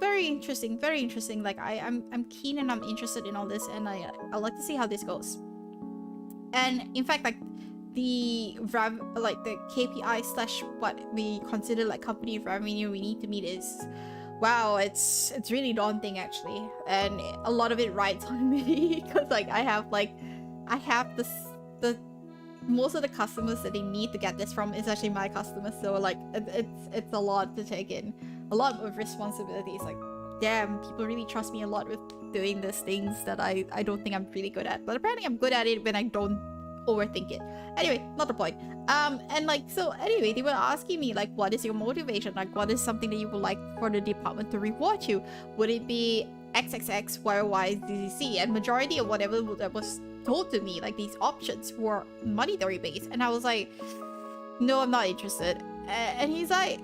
very interesting, very interesting. Like I'm keen and I'm interested in all this, and I like to see how this goes. And in fact, like the KPI slash what we consider like company revenue we need to meet is, wow, it's really daunting actually, and a lot of it rides on me because like I have the most of the customers that they need to get this from is actually my customers, so like it's a lot to take in, a lot of responsibilities. Like, damn, people really trust me a lot with doing these things that I don't think I'm really good at, but apparently I'm good at it when I don't overthink it. Anyway, not the point. And like, so anyway, they were asking me like, what is your motivation? Like, what is something that you would like for the department to reward you? Would it be XXX, YY, ZZC? And majority of whatever that was told to me, like these options were monetary based, and I was like, no, I'm not interested. And he's like,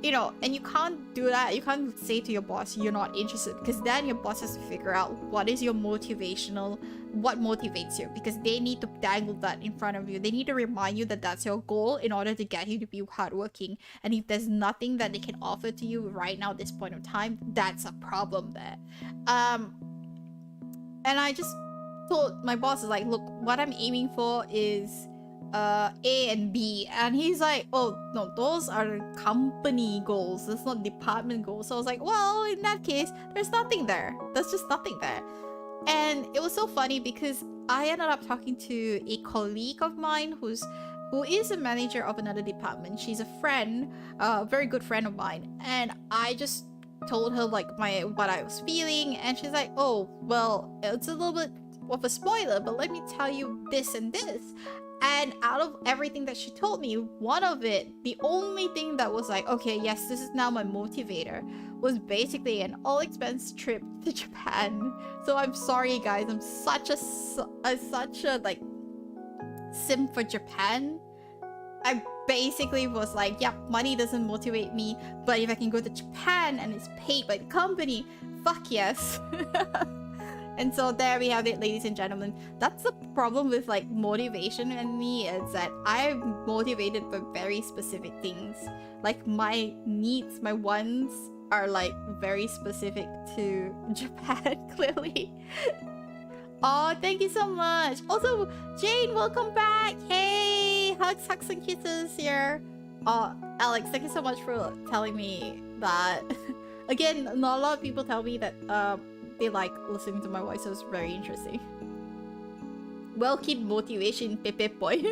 you know, and you can't do that. You can't say to your boss you're not interested, because then your boss has to figure out what is your motivational, what motivates you, because they need to dangle that in front of you. They need to remind you that that's your goal in order to get you to be hardworking. And if there's nothing that they can offer to you right now at this point of time, that's a problem there. And I just told my boss, is like, look, what I'm aiming for is A and B, and he's like, oh no, those are company goals, that's not department goals. So I was like, well, in that case, there's nothing there, there's just nothing there. And it was so funny because I ended up talking to a colleague of mine who is a manager of another department. She's a friend, a very good friend of mine, and I just told her like what I was feeling, and she's like, oh well, it's a little bit of a spoiler, but let me tell you this and this. And out of everything that she told me, one of it, the only thing that was like, okay, yes, this is now my motivator, was basically an all-expense trip to Japan. So I'm sorry, guys. I'm such a like simp for Japan. I basically was like, yep, money doesn't motivate me, but if I can go to Japan and it's paid by the company, fuck yes. And so there we have it, ladies and gentlemen. That's the problem with like motivation and me, is that I'm motivated for very specific things. Like my needs, my wants are like very specific to Japan, clearly. Oh, thank you so much. Also, Jane, welcome back. Hey, hugs and kisses here. Oh, Alex, thank you so much for telling me that. Again, not a lot of people tell me that they like listening to my voice, so it's very interesting. Well, keep motivation, Pepe boy.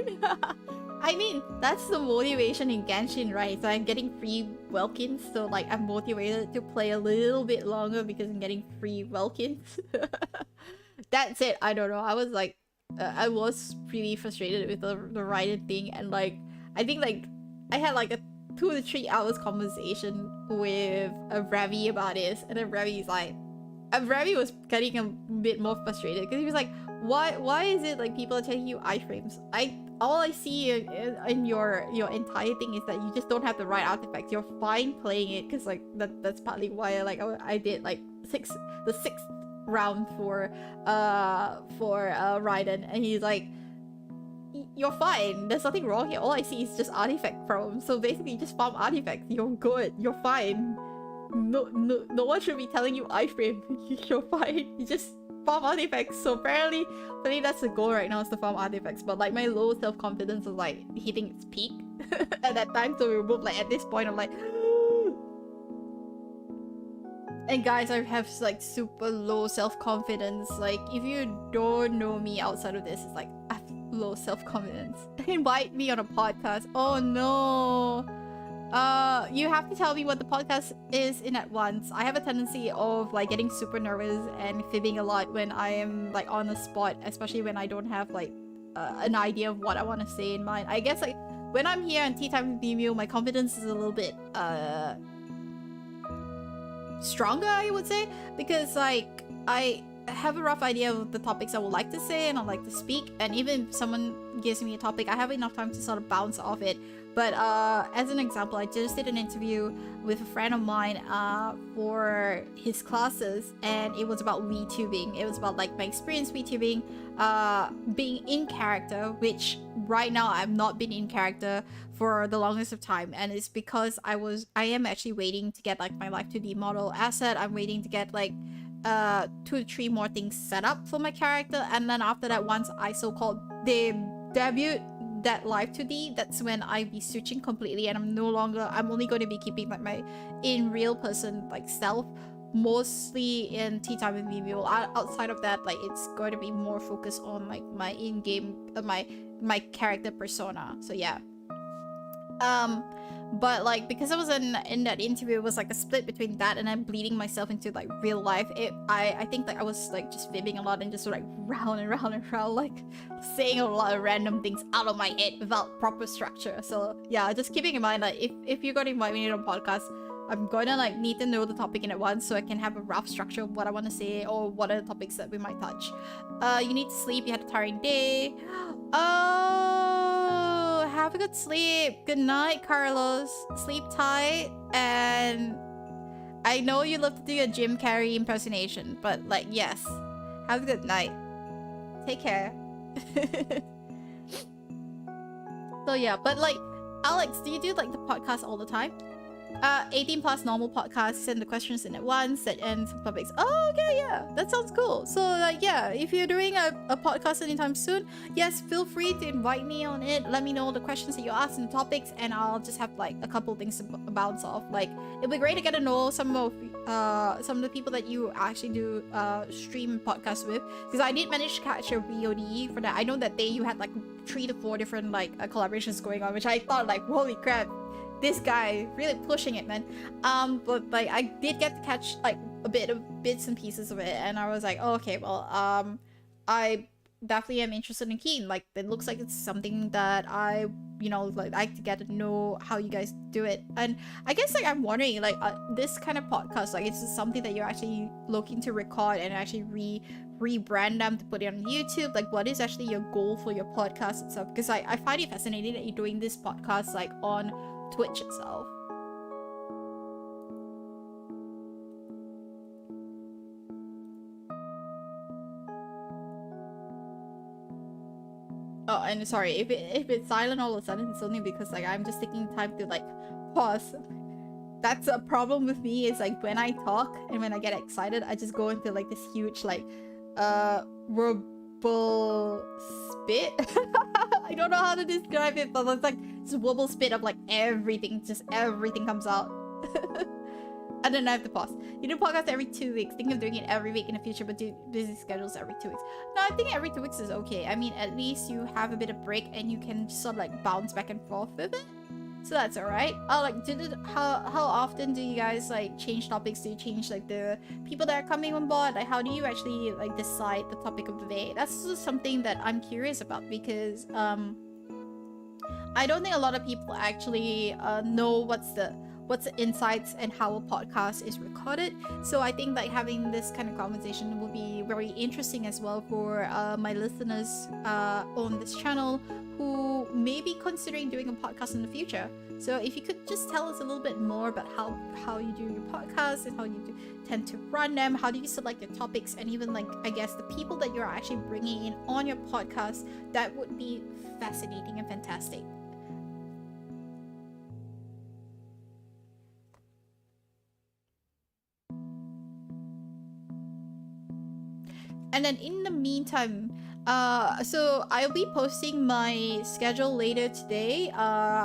I mean, that's the motivation in Genshin, right? So I'm getting free Welkins, so like I'm motivated to play a little bit longer because I'm getting free Welkins. That's it. I don't know. I was like, I was pretty frustrated with the Raiden thing, and like, I think like I had like a 2 to 3 hours conversation with Ravi about this, and then Ravi's like, Ravi was getting a bit more frustrated because he was like, why is it like people are telling you iframes? All I see in your entire thing is that you just don't have the right artifacts. You're fine playing it, because like that's partly why I did like the sixth round for Raiden, and he's like, you're fine, there's nothing wrong here, all I see is just artifact problems, so basically just farm artifacts, you're good, you're fine. No one should be telling you iframe. You're fine, you just farm artifacts. So apparently that's the goal right now, is to farm artifacts. But like my low self-confidence was like hitting its peak at that time, so we were both like, at this point I'm like and guys, I have like super low self-confidence. Like if you don't know me outside of this, it's like I have low self-confidence. Invite me on a podcast. Oh no. You have to tell me what the podcast is in advance. I have a tendency of like getting super nervous and fibbing a lot when I am like on the spot, especially when I don't have like an idea of what I want to say in mind. I guess like when I'm here on Tea Time with Myu Myu, my confidence is a little bit stronger, I would say, because like I have a rough idea of the topics I would like to say and I like to speak, and even if someone gives me a topic, I have enough time to sort of bounce off it But as an example, I just did an interview with a friend of mine for his classes, and it was about VTubing. It was about like my experience VTubing, being in character, which right now I've not been in character for the longest of time, and it's because I am actually waiting to get like my Live 2D model asset. I'm waiting to get like 2 to 3 more things set up for my character, and then after that, once I so-called debut that Live 2D, that's when I be switching completely, and I'm only going to be keeping like my in real person like self, mostly in tea time with Myu Myu. Outside of that, like it's going to be more focused on like my in-game my character persona. So yeah. But like because I was in that interview, it was like a split between that and then bleeding myself into like real life. I think like I was like just fibbing a lot and just sort of like round and round and round, like saying a lot of random things out of my head without proper structure. So yeah, just keeping in mind that if you're gonna invite me to a podcast, I'm gonna like need to know the topic in advance so I can have a rough structure of what I want to say or what are the topics that we might touch. You need to sleep. You had a tiring day. Oh, have a good sleep. Good night, Carlos. Sleep tight. And I know you love to do a Jim Carrey impersonation, but like, yes, have a good night. Take care. So yeah, but like, Alex, do you do like the podcast all the time? 18 plus normal podcasts, send the questions in at once and some topics. Oh, okay, yeah, that sounds cool. So like, yeah, if you're doing a podcast anytime soon, yes, feel free to invite me on it. Let me know the questions that you ask and the topics, and I'll just have like a couple things to bounce off. Like, it'd be great to get to know some of the people that you actually do stream podcasts with, because I did manage to catch your VOD for that. I know that day you had like 3 to 4 different like collaborations going on, which I thought like, holy crap, this guy really pushing it, man. But like I did get to catch like a bit of bits and pieces of it, and I was like, oh, okay, well, I definitely am interested in keen. Like, it looks like it's something that I, you know, like to get to know how you guys do it. And I guess like I'm wondering, like this kind of podcast, like, it's something that you're actually looking to record and actually rebrand them to put it on YouTube. Like, what is actually your goal for your podcast itself? Because I find it fascinating that you're doing this podcast like on Twitch itself. Oh, and sorry if it's silent all of a sudden, it's only because like I'm just taking time to like pause. That's a problem with me, is like when I talk and when I get excited, I just go into like this huge like verbal spit. I don't know how to describe it, but it's like this wobble spit of like everything, just everything comes out. And then I have to pause. You do podcast every 2 weeks. Think of doing it every week in the future, but do busy schedules every 2 weeks. No, I think every 2 weeks is okay. I mean, at least you have a bit of break and you can sort of like bounce back and forth with it. So that's alright. Like, how often do you guys like change topics? Do you change like the people that are coming on board? Like, how do you actually like decide the topic of the day? That's just something that I'm curious about, because I don't think a lot of people actually know what's the insights and how a podcast is recorded. So I think like having this kind of conversation will be very interesting as well for my listeners on this channel who may be considering doing a podcast in the future. So if you could just tell us a little bit more about how you do your podcast and how you tend to run them, how do you select your topics, and even like, I guess, the people that you're actually bringing in on your podcast, that would be fascinating and fantastic. And then in the meantime, so I'll be posting my schedule later today.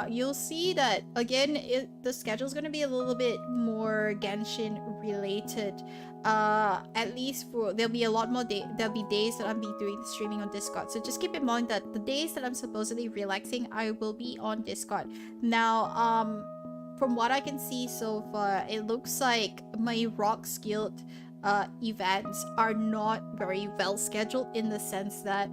You'll see that again, the schedule is gonna be a little bit more Genshin related. At least there'll be a lot more there'll be days that I'll be doing streaming on Discord. So just keep in mind that the days that I'm supposedly relaxing, I will be on Discord. Now, from what I can see so far, it looks like my Rocks Guild events are not very well scheduled, in the sense that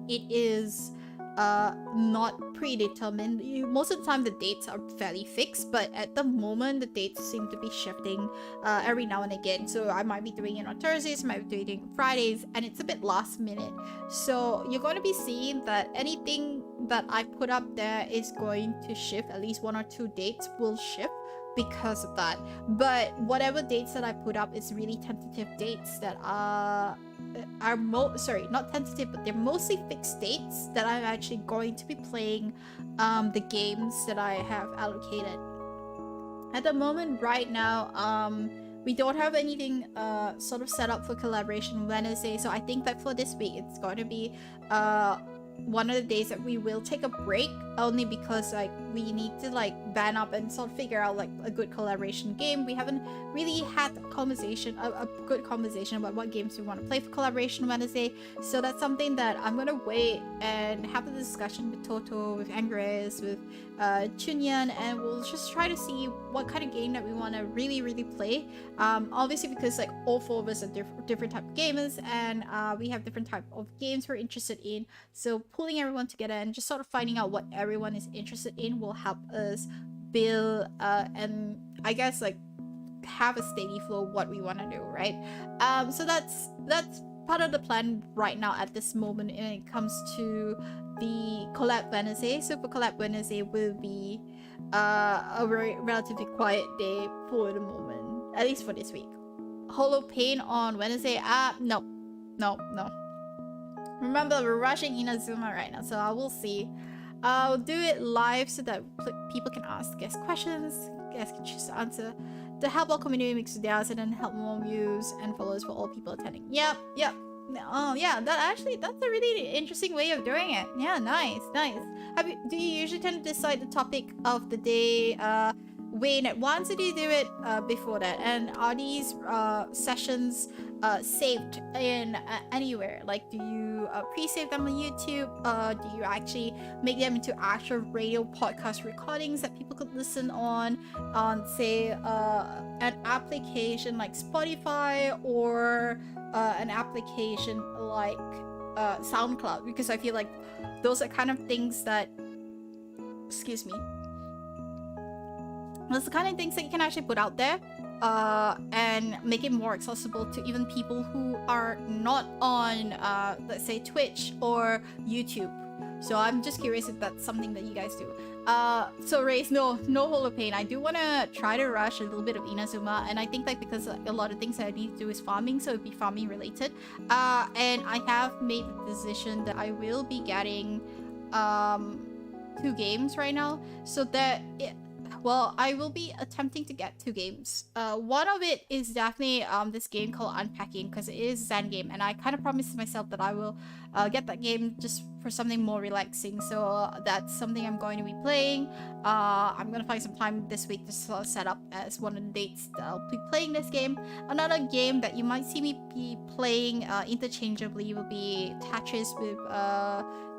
it is not predetermined. Most of the time the dates are fairly fixed, but at the moment the dates seem to be shifting every now and again. So I might be doing it on Thursdays, might be doing it on Fridays, and it's a bit last minute. So you're going to be seeing that anything that I put up there is going to shift. At least 1 or 2 dates will shift because of that. But whatever dates that I put up is really tentative dates that are sorry, not tentative, but they're mostly fixed dates that I'm actually going to be playing the games that I have allocated. At the moment right now, we don't have anything sort of set up for Collaboration Wednesday, so I think that for this week it's going to be one of the days that we will take a break, only because like we need to like band up and sort of figure out like a good collaboration game. We haven't really had a conversation, a good conversation about what games we want to play for Collaboration Wednesday. So that's something that I'm gonna wait and have a discussion with Toto, with Angres, with Chunyan, and we'll just try to see what kind of game that we want to really play. Obviously because like all 4 of us are different type of gamers, and we have different type of games we're interested in. So pulling everyone together and just sort of finding out what everyone is interested in will help us build and I guess like have a steady flow of what we want to do, right? So that's part of the plan right now at this moment when it comes to the Collab Wednesday. So for Collab Wednesday will be a very relatively quiet day for the moment, at least for this week. Holo Pain on Wednesday, no. Remember, we're rushing Inazuma right now, so I will see. I'll do it live so that people can ask guest questions, guests can choose to answer. To help our community mix videos and then help more views and followers for all people attending. Yep. Oh yeah, that's a really interesting way of doing it. Yeah, nice. Do you usually tend to decide the topic of the day way in advance, or do you do it before that? And are these sessions saved in anywhere? Like, do you pre-save them on YouTube? Do you actually make them into actual radio podcast recordings that people could listen on say an application like Spotify or an application like SoundCloud? Because I feel like those are kind of things that, excuse me, those are the kind of things that you can actually put out there and make it more accessible to even people who are not on let's say Twitch or YouTube. So I'm just curious if that's something that you guys do. So Race, no Holo Pain. I do want to try to rush a little bit of Inazuma, and I think that because a lot of things that I need to do is farming, so it'd be farming related. And I have made the decision that I will be getting 2 games right now, so that well, I will be attempting to get 2 games. One of it is definitely this game called Unpacking, because it is a Zen game, and I kind of promised myself that I will get that game just for something more relaxing. So that's something I'm going to be playing. I'm gonna find some time this week to sort of set up as one of the dates that I'll be playing this game. Another game that you might see me be playing interchangeably will be Tetris with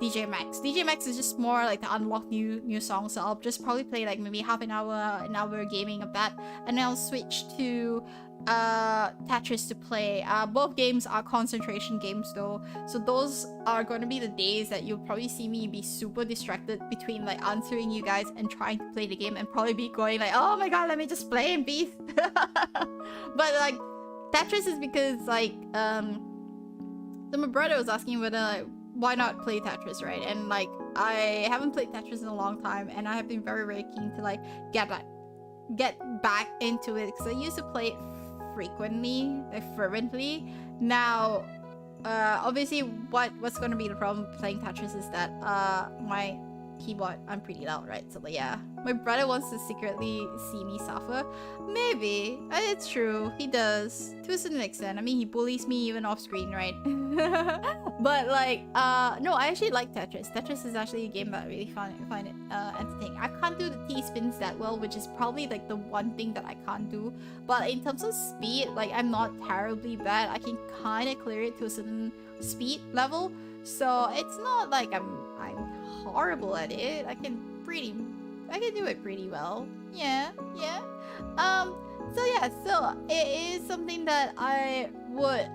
DJ Max. DJ Max is just more like to unlock new songs, so I'll just probably play like maybe half an hour gaming of that, and then I'll switch to Tetris to play. Both games are concentration games though, so those are going to be the days that you'll probably see me be super distracted between like answering you guys and trying to play the game, and probably be going like, oh my god, let me just play and beef. But like Tetris is because like so my brother was asking whether like, why not play Tetris, right? And like I haven't played Tetris in a long time, and I have been very keen to like get back into it, because I used to play it frequently, like fervently. Now obviously what's going to be the problem with playing Tetris is that my keyboard, I'm pretty loud, right? So like, yeah, my brother wants to secretly see me suffer. Maybe it's true, he does to a certain extent. I mean, he bullies me even off screen, right? But like no, I actually like Tetris. Tetris is actually a game that I really find it entertaining. I can't do the T-spins that well, which is probably like the one thing that I can't do. But in terms of speed, like I'm not terribly bad. I can kind of clear it to a certain speed level, so it's not like I'm horrible at it. I can do it pretty well. Yeah. So it is something that I would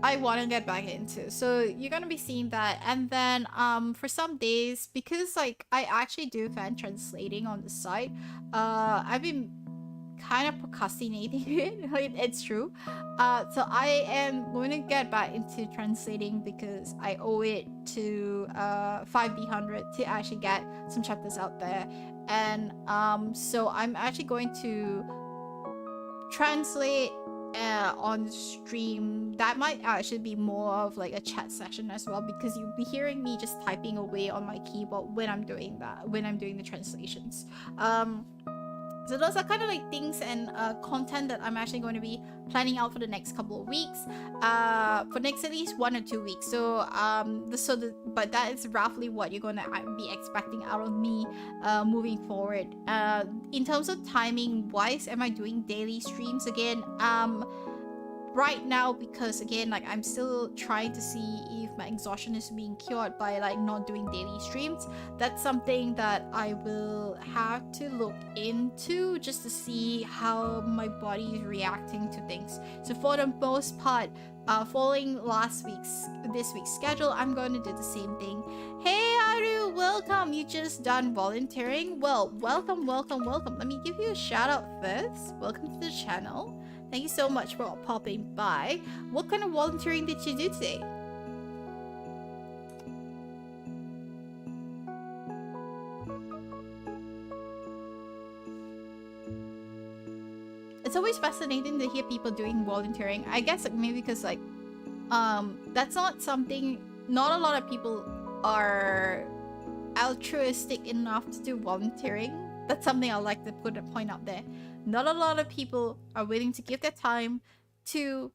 I want to get back into. So you're gonna be seeing that, and then for some days, because like I actually do fan translating on the side, I've been kind of procrastinating it. Like, it's true. So I am going to get back into translating because I owe it to 5D100 to actually get some chapters out there, and so I'm actually going to translate on stream. That might actually be more of like a chat session as well, because you'll be hearing me just typing away on my keyboard when I'm doing that, when I'm doing the translations. So those are kind of like things and content that I'm actually going to be planning out for the next couple of weeks, for next at least 1 or 2 weeks. So but that is roughly what you're gonna be expecting out of me moving forward. In terms of timing wise, am I doing daily streams again? Right now, because again, like, I'm still trying to see if my exhaustion is being cured by like not doing daily streams. That's something that I will have to look into just to see how my body is reacting to things. So for the most part, following this week's schedule, I'm going to do the same thing. Hey Aru, welcome. You just done volunteering? Well, welcome. Let me give you a shout out first. Welcome to the channel. Thank you so much for popping by. What kind of volunteering did you do today? It's always fascinating to hear people doing volunteering. I guess like, maybe because like that's not something, not a lot of people are altruistic enough to do volunteering. That's something I like to point out there. Not a lot of people are willing to give their time to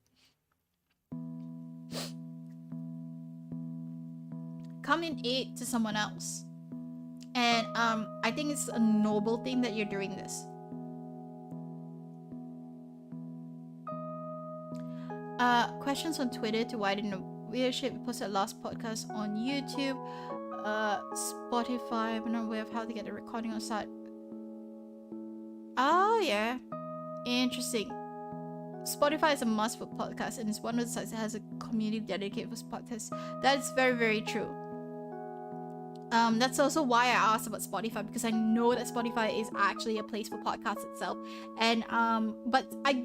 come in aid to someone else. And I think it's a noble thing that you're doing this. Questions on Twitter to widen the readership. We posted last podcast on YouTube. Spotify, I'm not aware of how to get the recording on site. Oh yeah, interesting. Spotify is a must for podcasts, and it's one of the sites that has a community dedicated for podcasts. That's very, very true. That's also why I asked about Spotify, because I know that Spotify is actually a place for podcasts itself. And but I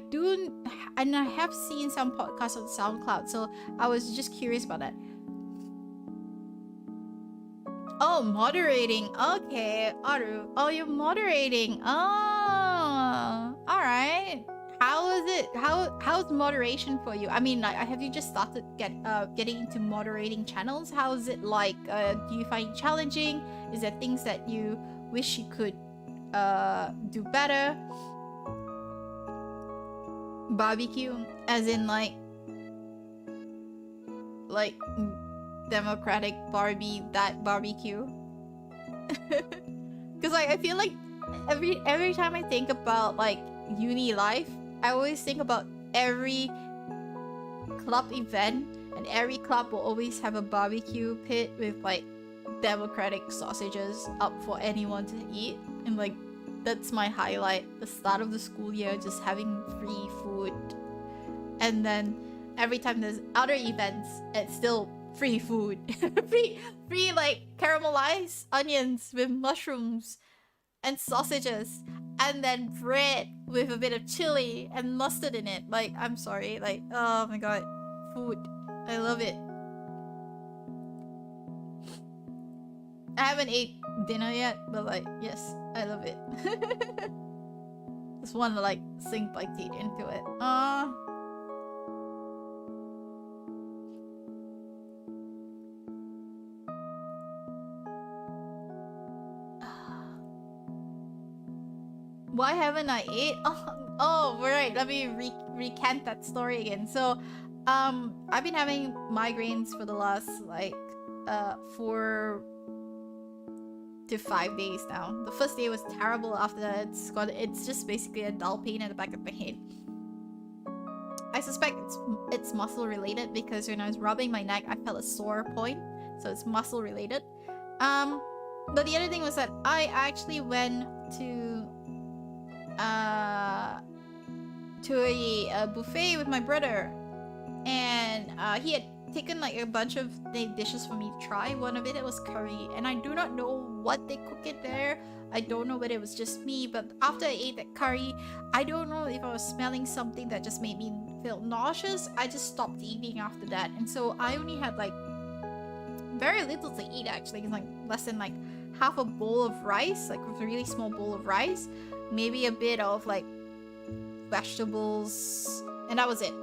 have seen some podcasts on SoundCloud, so I was just curious about that. Oh, moderating. Okay, Aru. Oh, you're moderating. Oh, all right. How is it? How's moderation for you? I mean, like, have you just started getting into moderating channels? How is it like? Do you find it challenging? Is there things that you wish you could do better? Barbecue, as in like Democratic Barbie, that barbecue. Because like I feel like every time I think about like uni life, I always think about every club event, and every club will always have a barbecue pit with like democratic sausages up for anyone to eat, and like that's my highlight. The start of the school year, just having free food. And then every time there's other events, it's still free food. free like caramelized onions with mushrooms and sausages, and then bread with a bit of chili and mustard in it. Like, I'm sorry, like, oh my god, food, I love it. I haven't ate dinner yet, but like, yes, I love it. Just want to like sink my teeth into it. Why haven't I ate? Oh, right. Let me recant that story again. So, I've been having migraines for the last like 4 to 5 days now. The first day was terrible. After that, it's just basically a dull pain at the back of my head. I suspect it's muscle related, because when I was rubbing my neck, I felt a sore point. So it's muscle related. But the other thing was that I actually went to a buffet with my brother, and he had taken like a bunch of dishes for me to try. One of it was curry, and I do not know what they cook it there. I don't know whether it was just me, but after I ate that curry, I don't know if I was smelling something that just made me feel nauseous. I just stopped eating after that, and so I only had like very little to eat actually. It's like less than like half a bowl of rice, like a really small bowl of rice, maybe a bit of like vegetables, and that was it.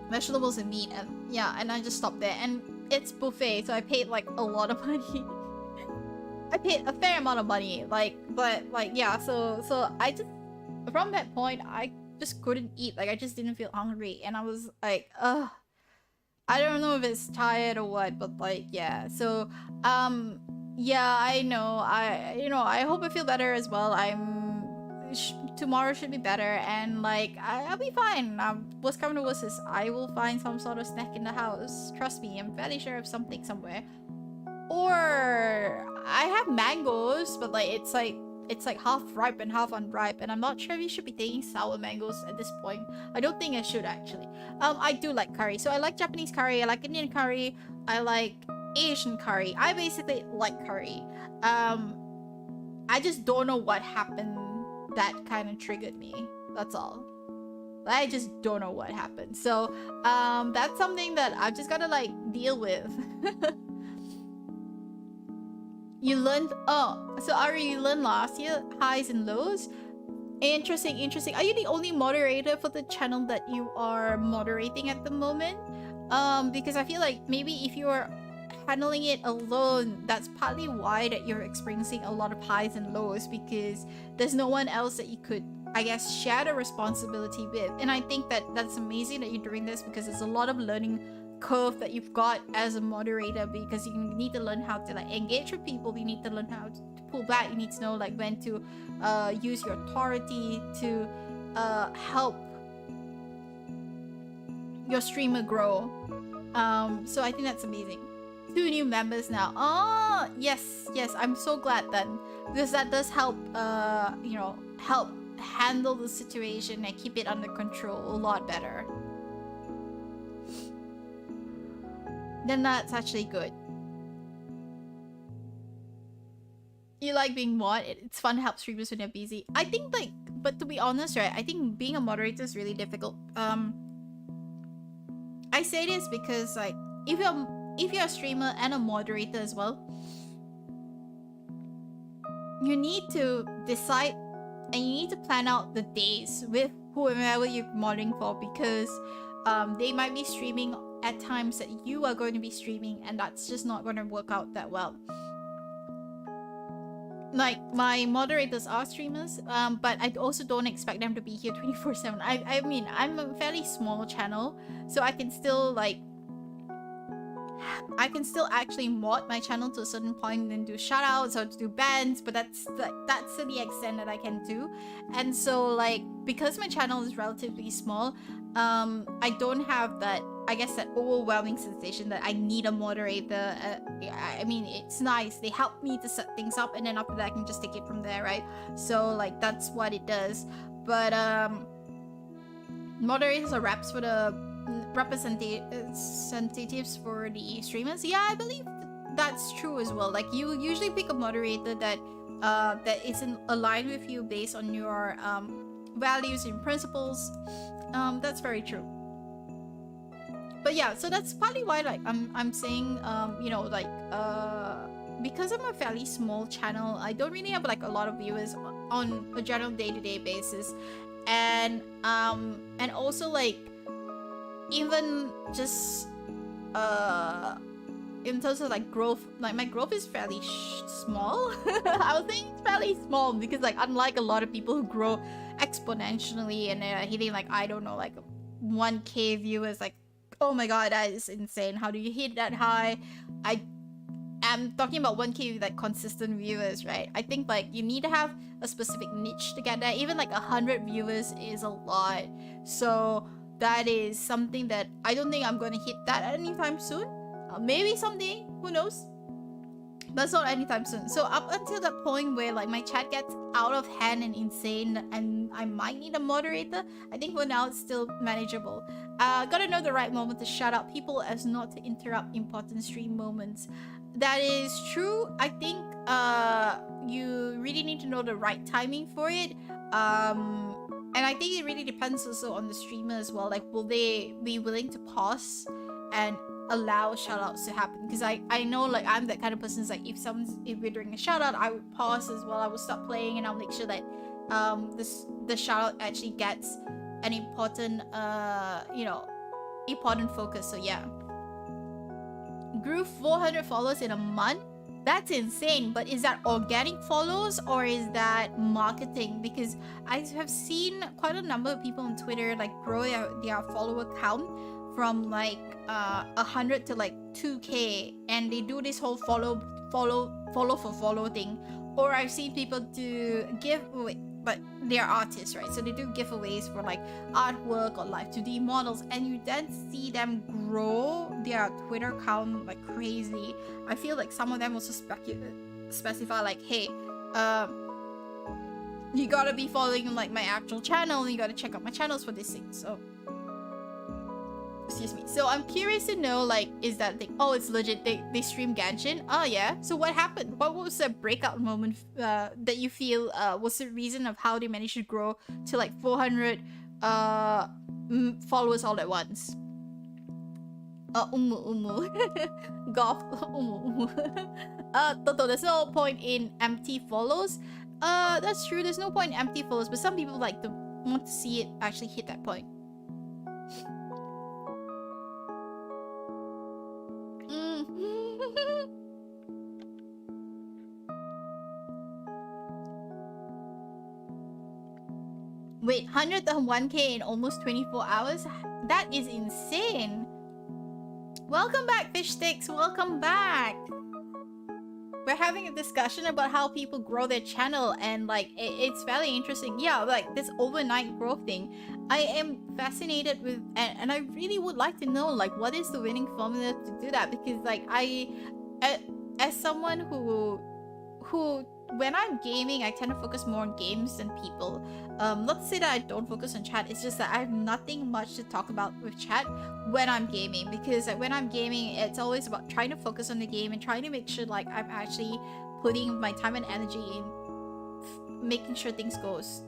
Vegetables and meat, and yeah, and I just stopped there. And it's buffet, so I paid like a lot of money. I paid a fair amount of money, but yeah, so I just, from that point, I just couldn't eat. Like I just didn't feel hungry, and I was like, ugh. I don't know if it's tired or what, but like, yeah. So, yeah, I know. I hope I feel better as well. Tomorrow should be better, and like, I'll be fine. What's coming to worst is I will find some sort of snack in the house. Trust me, I'm fairly sure of something somewhere. Or I have mangoes, but like, it's like half ripe and half unripe, and I'm not sure if you should be taking sour mangoes at this point. I don't think I should actually. I do like curry, so I like Japanese curry, I like Indian curry, I like Asian curry. I basically like curry. I just don't know what happened that kind of triggered me. That's all. I just don't know what happened. So that's something that I've just gotta like deal with. You learned, oh, so Ari, you learned last year, highs and lows. Interesting. Are you the only moderator for the channel that you are moderating at the moment? Because I feel like maybe if you're handling it alone, that's partly why that you're experiencing a lot of highs and lows, because there's no one else that you could, I guess, share the responsibility with. And I think that that's amazing that you're doing this, because there's a lot of learning curve that you've got as a moderator, because you need to learn how to like engage with people, you need to learn how to pull back, you need to know like when to use your authority to help your streamer grow. So I think that's amazing. 2 new members now. Oh yes, I'm so glad then, because that does help you know, help handle the situation and keep it under control a lot better. Then that's actually good. You like being mod? It's fun to help streamers when they're busy. I think like, but to be honest, right, I think being a moderator is really difficult. I say this because like, if you're a streamer and a moderator as well, you need to decide and you need to plan out the days with whoever you're modding for, because they might be streaming at times that you are going to be streaming, and that's just not going to work out that well. Like, my moderators are streamers, but I also don't expect them to be here 24/7. I mean, I'm a fairly small channel, so I can still like, I can still actually mod my channel to a certain point and do shoutouts or to do bans, but that's to the extent that I can do. And so like, because my channel is relatively small, I don't have that, I guess, that overwhelming sensation that I need a moderator. I mean, it's nice, they help me to set things up, and then after that I can just take it from there, right? So like, that's what it does. But moderators are reps for the representatives for the streamers. Yeah, I believe that's true as well. Like, you usually pick a moderator that that isn't aligned with you based on your values and principles. That's very true. But yeah, so that's partly why like I'm saying you know, like because I'm a fairly small channel, I don't really have like a lot of viewers on a general day-to-day basis, and also like, even just in terms of like growth, like my growth is fairly small. I would think it's fairly small, because like, unlike a lot of people who grow exponentially and they're hitting like, I don't know, like 1K viewers, like, oh my god, that is insane. How do you hit that high? I am talking about 1K with like consistent viewers, right? I think like you need to have a specific niche to get that. Even like 100 viewers is a lot. So that is something that I don't think I'm going to hit that anytime soon. Maybe someday, who knows? That's not anytime soon. So up until that point where like my chat gets out of hand and insane and I might need a moderator, I think for now it's still manageable. Gotta know the right moment to shut up people as not to interrupt important stream moments. That is true. I think you really need to know the right timing for it. And I think it really depends also on the streamer as well. Like, will they be willing to pause and allow shoutouts to happen? Because I know like I'm that kind of person. It's like if we're doing a shoutout, I would pause as well. I would stop playing and I'll make sure that the shoutout actually gets an important important focus. So yeah. Grew 400 followers in a month. That's insane. But is that organic follows or is that marketing? Because I have seen quite a number of people on Twitter like grow their follower count from like 100 to like 2k, and they do this whole follow for follow thing. Or I've seen people do giveaway, but they're artists, right? So they do giveaways for like artwork or live 2D models, and you then see them grow their Twitter account like crazy. I feel like some of them also specify like, hey, you gotta be following like my actual channel, and you gotta check out my channels for this thing. So excuse me. So I'm curious to know, like, is that thing? Oh, it's legit. They stream Genshin. Oh yeah. So what happened? What was the breakout moment that you feel was the reason of how they managed to grow to like 400 followers all at once? Golf. Toto, there's no point in empty follows. That's true. There's no point in empty follows, but some people like to want to see it actually hit that point. Wait, 100 to 1k in almost 24 hours? That is insane. Welcome back, Fish Sticks. Welcome back. We're having a discussion about how people grow their channel, and like it's very interesting. Yeah, like this overnight growth thing. I am fascinated with, and I really would like to know like what is the winning formula to do that, because like as someone who when I'm gaming, I tend to focus more on games than people. Not to say that I don't focus on chat, it's just that I have nothing much to talk about with chat when I'm gaming, because like, when I'm gaming, it's always about trying to focus on the game and trying to make sure like I'm actually putting my time and energy in making sure things goes.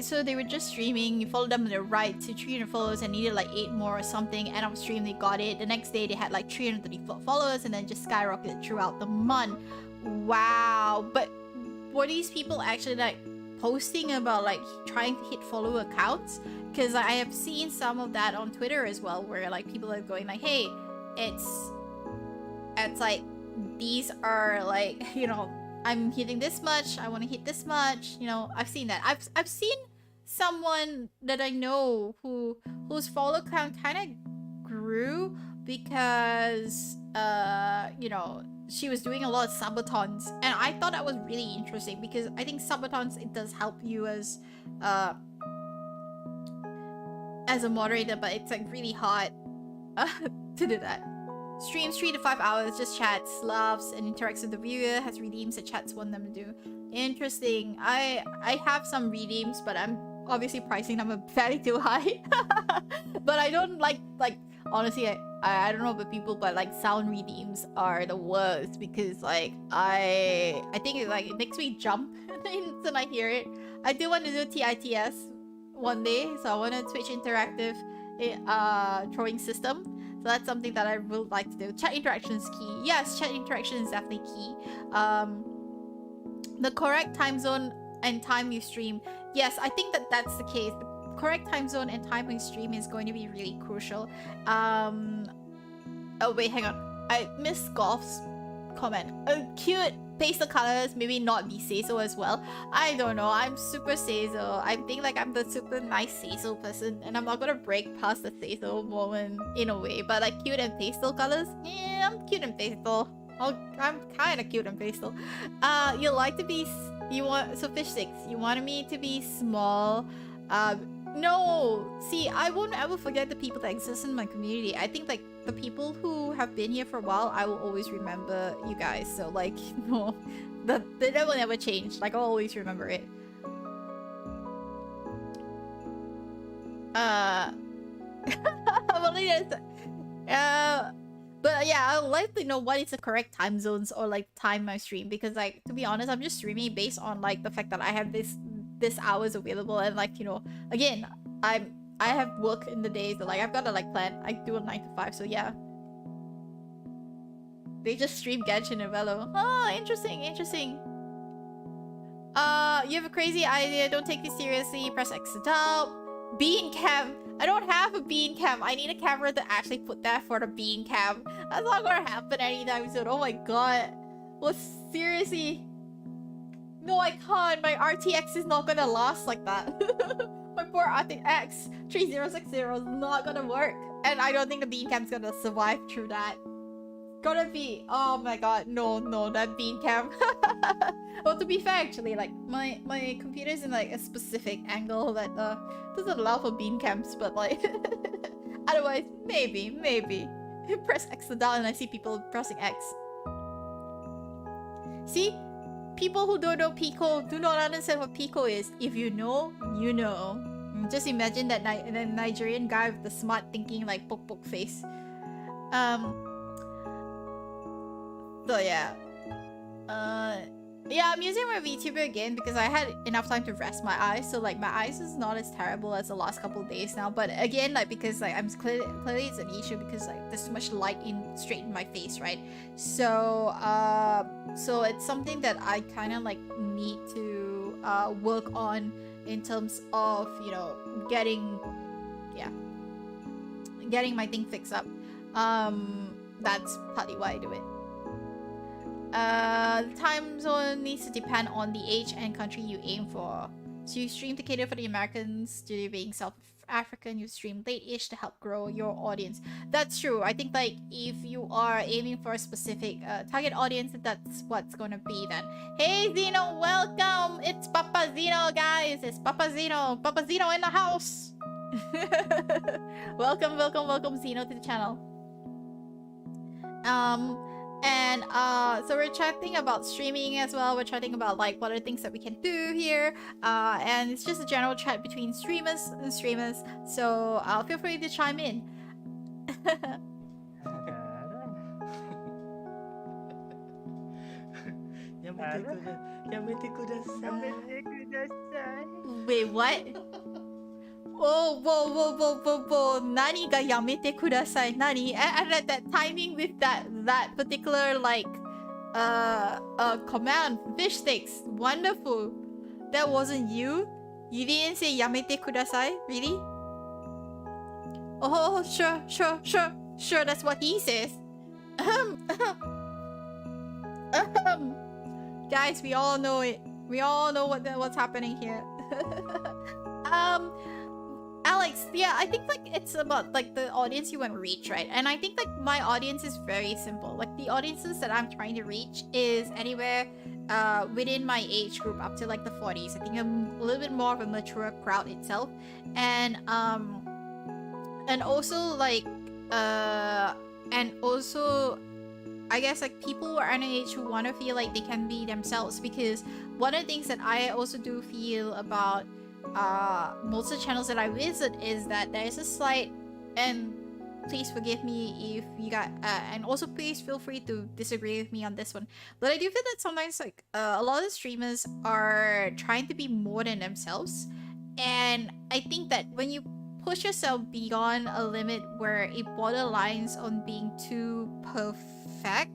So they were just streaming. You followed them on the right to 300 followers and needed like 8 more or something. End of stream, they got it. The next day they had like 334 followers and then just skyrocketed throughout the month. Wow. But were these people actually like posting about like trying to hit follower accounts? Because I have seen some of that on Twitter as well, where like people are going like, hey, it's like these are like, you know, I'm hitting this much, I want to hit this much, you know. I've seen that. I've seen someone that I know whose follow count kind of grew because you know, she was doing a lot of subathons, and I thought that was really interesting because I think subathons, it does help you as a moderator, but it's like really hard to do that. Streams 3 to 5 hours, just chats, laughs, and interacts with the viewer, has redeems that chats want them to do. Interesting. I have some redeems, but I'm obviously pricing them fairly too high. But I don't like honestly, I don't know about people, but like sound redeems are the worst, because like I think it makes me jump when I hear it. I do want to do TITS one day, so I want to Twitch interactive throwing system. So that's something that I would like to do. Chat interaction is key. Yes, chat interaction is definitely key. The correct time zone and time you stream. Yes, I think that's the case. The correct time zone and time you stream is going to be really crucial. Oh wait, hang on. I missed Golf's comment. Cute pastel colors, maybe not be Seiso as well. I don't know. I'm super Seiso. I think like I'm the super nice Seiso person, and I'm not gonna break past the Seiso moment in a way. But like cute and pastel colors, yeah, I'm cute and pastel. I'm kind of cute and pastel. You like to be, so Fish Sticks, you wanted me to be small, No, see, I won't ever forget the people that exist in my community. I think like the people who have been here for a while, I will always remember you guys. So like, no, that will never change. Like I'll always remember it. Well, yes. But yeah, I would like to know what is the correct time zones or like time my stream, because like to be honest, I'm just streaming based on like the fact that I have this hours available, and like, you know, again, I have work in the days, so like I've got to like plan. I do a 9 to 5, so yeah. They just stream Genshin and Velo. Oh, interesting, interesting. You have a crazy idea. Don't take this seriously. Press X to help. Bean cam. I don't have a bean cam. I need a camera to actually put that for the bean cam. That's not gonna happen anytime soon. Oh my god. Well, seriously. No, I can't. My RTX is not gonna last like that. My poor RTX 3060 is not gonna work. And I don't think the bean cam's gonna survive through that. Gonna be, oh my god, no, that bean cam. Well, to be fair, actually, like my computer is in like a specific angle that doesn't allow for bean cams, but like otherwise, maybe. Press X to dial and I see people pressing X. See, people who don't know Pico do not understand what Pico is. If you know, you know. Just imagine that the Nigerian guy with the smart thinking like poke face. So yeah. Yeah, I'm using my VTuber again because I had enough time to rest my eyes. So like my eyes is not as terrible as the last couple of days now. But again, like because like I'm clearly it's an issue because like there's too much light straight in my face, right? So so it's something that I kind of like need to work on in terms of, you know, getting my thing fixed up. That's partly why I do it. The time zone needs to depend on the age and country you aim for. So you stream to cater for the Americans, due to being South African, you stream late-ish to help grow your audience. That's true. I think like if you are aiming for a specific target audience, that's what's gonna be then. Hey Zeno, welcome! It's Papa Zeno, guys! It's Papa Zeno! Papa Zeno in the house! welcome Zeno to the channel. And so we're chatting about streaming as well. We're chatting about like what are things that we can do here, and it's just a general chat between streamers and streamers, so feel free to chime in. Wait, what? Oh, whoa. Nani ga yamete kudasai? Nani? And at that timing with that particular like command, fish sticks. Wonderful. That wasn't you? You didn't say yamete kudasai? Really? Oh, sure, that's what he says. Guys, we all know it. We all know what's happening here. Alex, yeah, I think like it's about like the audience you want to reach, right? And I think like my audience is very simple. Like the audiences that I'm trying to reach is anywhere within my age group up to like the 40s. I think I'm a little bit more of a mature crowd itself, and also like and also I guess like people who are underage who want to feel like they can be themselves, because one of the things that I also do feel about most of the channels that I visit is that there is a slight, and please forgive me if you got and also please feel free to disagree with me on this one, but I do feel that sometimes like a lot of streamers are trying to be more than themselves, and I think that when you push yourself beyond a limit where it borderlines on being too perfect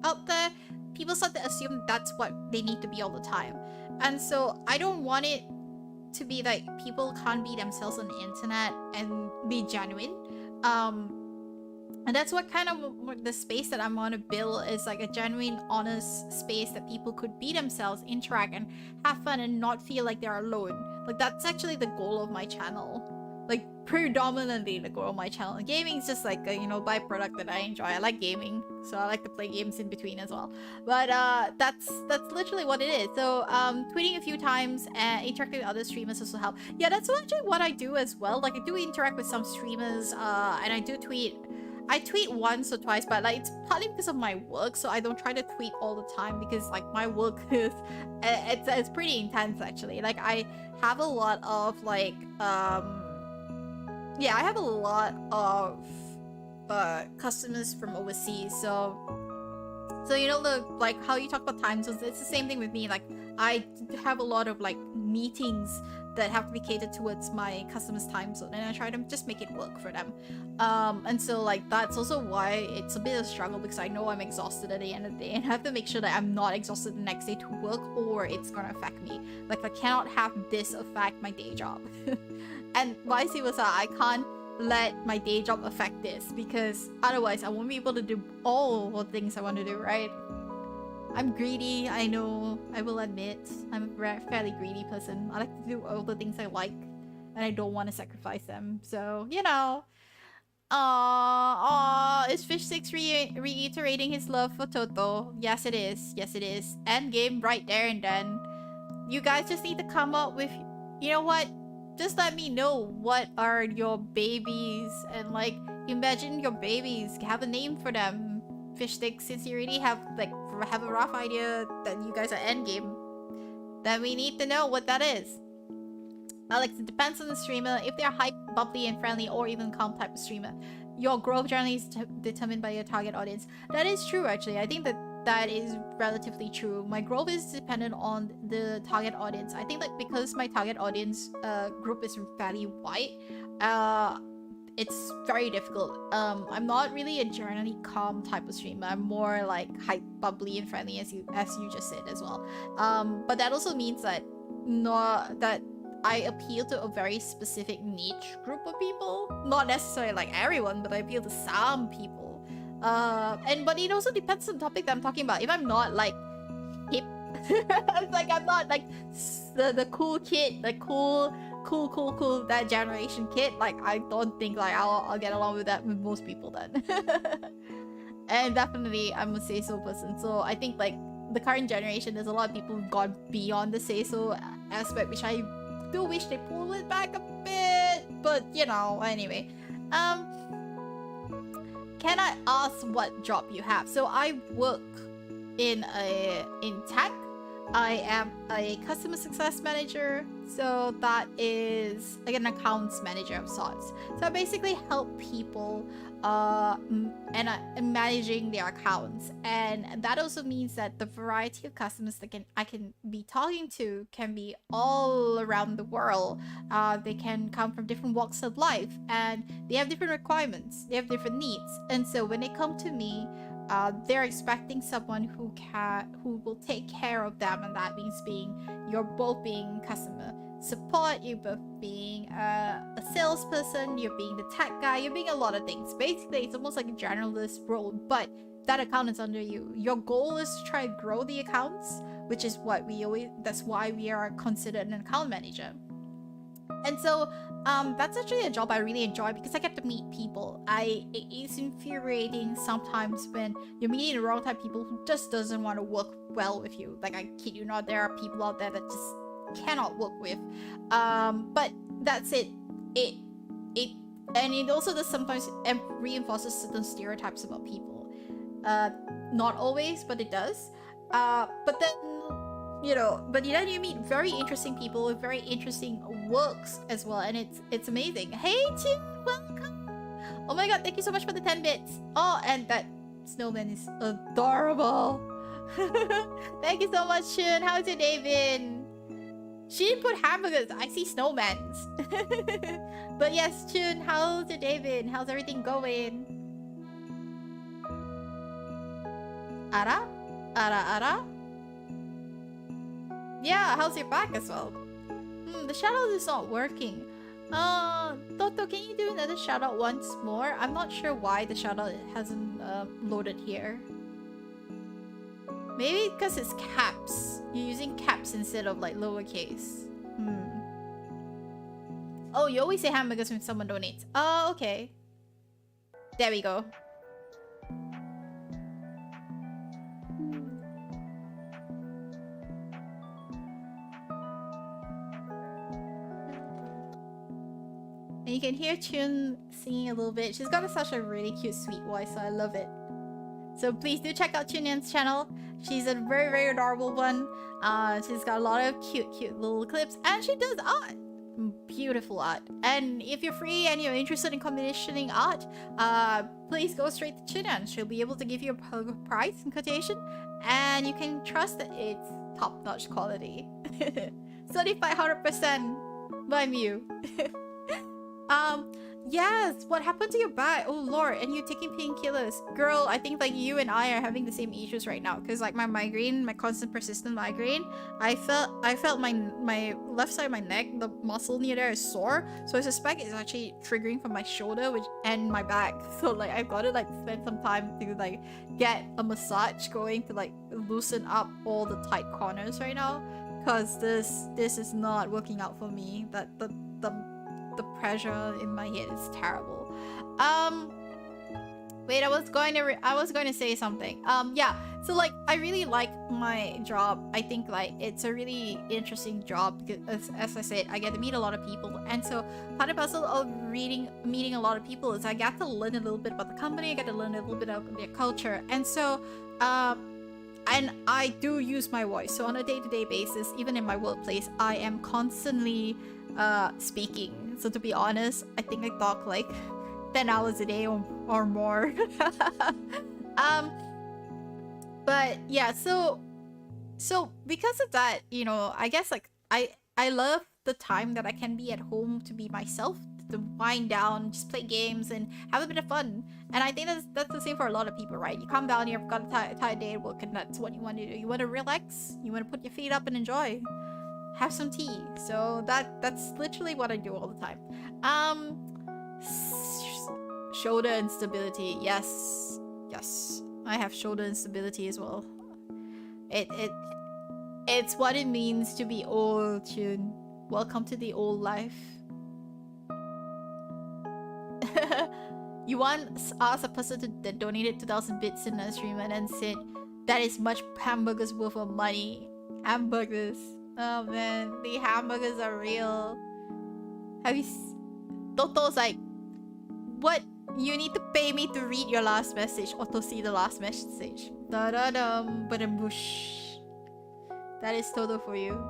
out there, people start to assume that's what they need to be all the time. And so I don't want it to be like people can't be themselves on the internet and be genuine. And that's what kind of the space that I'm gonna build is like a genuine, honest space that people could be themselves, interact and have fun and not feel like they're alone. Like that's actually the goal of my channel. Like predominantly to grow my channel. Gaming is just like a, you know, byproduct that I enjoy. I like gaming, so I like to play games in between as well. But that's literally what it is. So tweeting a few times and interacting with other streamers also help. Yeah, that's actually what I do as well. Like I do interact with some streamers, and I do tweet. I tweet once or twice, but like it's partly because of my work, so I don't try to tweet all the time because like my work is it's pretty intense actually. Like I have a lot of like yeah, I have a lot of customers from overseas, so you know the like how you talk about time zones, it's the same thing with me. Like I have a lot of like meetings that have to be catered towards my customers' time zone, and I try to just make it work for them. And so like that's also why it's a bit of a struggle, because I know I'm exhausted at the end of the day, and I have to make sure that I'm not exhausted the next day to work, or it's gonna affect me. Like I cannot have this affect my day job. And vice versa, I can't let my day job affect this, because otherwise I won't be able to do all the things I want to do, right? I'm greedy, I know, I will admit. I'm a fairly greedy person. I like to do all the things I like, and I don't want to sacrifice them. So, you know. Is Fish 6 reiterating his love for Toto? Yes, it is. Yes, it is. Endgame right there and then. You guys just need to come up with... You know what? Just let me know what are your babies, and like, imagine your babies. Have a name for them. Fish Sticks, since you already have a rough idea that you guys are endgame, then we need to know what that is. Alex, it depends on the streamer. If they're hype, bubbly, and friendly, or even calm type of streamer, your growth generally is determined by your target audience. That is true, actually. I think that is relatively true. My growth is dependent on the target audience. I think that because my target audience group is fairly wide, it's very difficult. I'm not really a generally calm type of streamer. I'm more like hype, bubbly, and friendly, as you just said as well. But that also means that that I appeal to a very specific niche group of people. Not necessarily like everyone, but I appeal to some people. But it also depends on the topic that I'm talking about. If I'm not like hip, like I'm not like the cool kid, like cool that generation kid, like I don't think like I'll get along with that with most people then. And definitely I'm a say-so person, so I think like the current generation, there's a lot of people who've gone beyond the say-so aspect, which I do wish they pull it back a bit, but you know, anyway. Can I ask what job you have? So I work in tech. I am a customer success manager, so that is like an accounts manager of sorts. So I basically help people and managing their accounts, and that also means that the variety of customers that I can be talking to can be all around the world. They can come from different walks of life, and they have different requirements, they have different needs, and so when they come to me, they're expecting someone who will take care of them, and that means you're both being customer support, you're both being a salesperson, you're being the tech guy, you're being a lot of things. Basically, it's almost like a generalist role, but that account is under you. Your goal is to try to grow the accounts, which is what that's why we are considered an account manager. And so that's actually a job I really enjoy, because I get to meet people. It's infuriating sometimes when you're meeting the wrong type of people who just doesn't want to work well with you. Like, I kid you not, there are people out there that just cannot work with. But that's it. And it also does sometimes reinforces certain stereotypes about people. Not always, but it does. But then, but then you meet very interesting people with very interesting works as well, and it's amazing. Hey Chin, welcome! Oh my god, thank you so much for the 10 bits. Oh, and that snowman is adorable. Thank you so much, Chin. How's your day been? She didn't put hamburgers. I see snowmans. But yes, Chun, how's your day been? How's everything going? Ara? Ara? Yeah, how's your back as well? The shadow is not working. Toto, can you do another shout out once more? I'm not sure why the shout out hasn't loaded here. Maybe because it's caps. You're using caps instead of like lowercase. Oh, you always say hamburgers when someone donates. Oh, okay. There we go. And you can hear Chun singing a little bit. She's got such a really cute, sweet voice, so I love it. So please do check out Chunyan's channel. She's a very, very adorable one. She's got a lot of cute, cute little clips, and she does art. Beautiful art. And if you're free and you're interested in commissioning art, please go straight to Chunyan. She'll be able to give you a price and quotation, and you can trust that it's top-notch quality. Certified 100% by Myu. Yes, what happened to your back? Oh lord, and you're taking painkillers. Girl, I think like you and I are having the same issues right now, because like my migraine, my constant persistent migraine, I felt my left side of my neck, the muscle near there is sore, so I suspect it's actually triggering from my shoulder and my back. So like I've got to like spend some time to like get a massage going to like loosen up all the tight corners right now, because this is not working out for me. That the pressure in my head is terrible. Wait, I was going to say something. Yeah, so like I really like my job. I think like it's a really interesting job because as I said, I get to meet a lot of people, and so part and parcel of meeting a lot of people is I get to learn a little bit about the company. I get to learn a little bit about their culture, and so and I do use my voice. So on a day-to-day basis, even in my workplace, I am constantly speaking. So to be honest, I think I talk like 10 hours a day or more. But yeah, so because of that, you know, I guess like I love the time that I can be at home to be myself, to wind down, just play games and have a bit of fun. And I think that's the same for a lot of people, right? You come down here, you've got a tired day at work, and that's what you want to do. You want to relax, you want to put your feet up and enjoy. Have some tea. So that's literally what I do all the time. Shoulder instability. Yes, I have shoulder instability as well. It's what it means to be old, Chun. Welcome to the old life. You once asked a person that donated 2,000 bits in a stream and then said that is much hamburgers worth of money. Hamburgers. Oh man, the hamburgers are real. Have you Toto's like, what? You need to pay me to read your last message or to see the last message. Da-da-dum, ba-dum-boosh. That is Toto for you.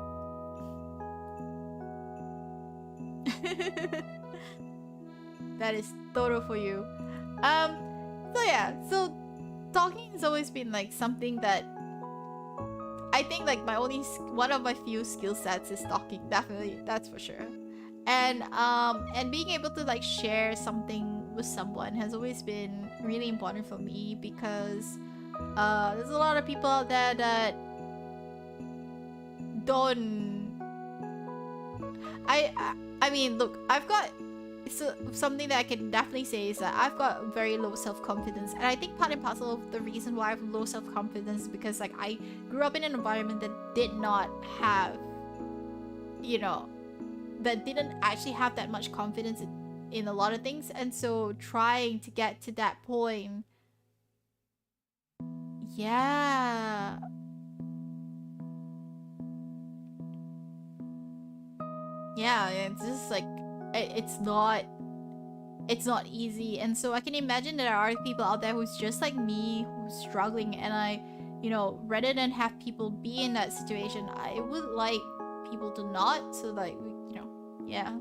That is Toto for you. So yeah, so talking has always been like something that I think like one of my few skill sets is talking, definitely, that's for sure. And being able to like share something with someone has always been really important for me, because there's a lot of people out there that don't. I mean, look, I've got something that I can definitely say is that I've got very low self-confidence, and I think part and parcel of the reason why I have low self-confidence is because like I grew up in an environment that did not have, you know, that didn't actually have that much confidence in a lot of things, and so trying to get to that point, yeah. Yeah, it's just like it's not easy, and so I can imagine that there are people out there who's just like me, who's struggling, and I, you know, rather than have people be in that situation, I would like people to not, so like, you know, yeah.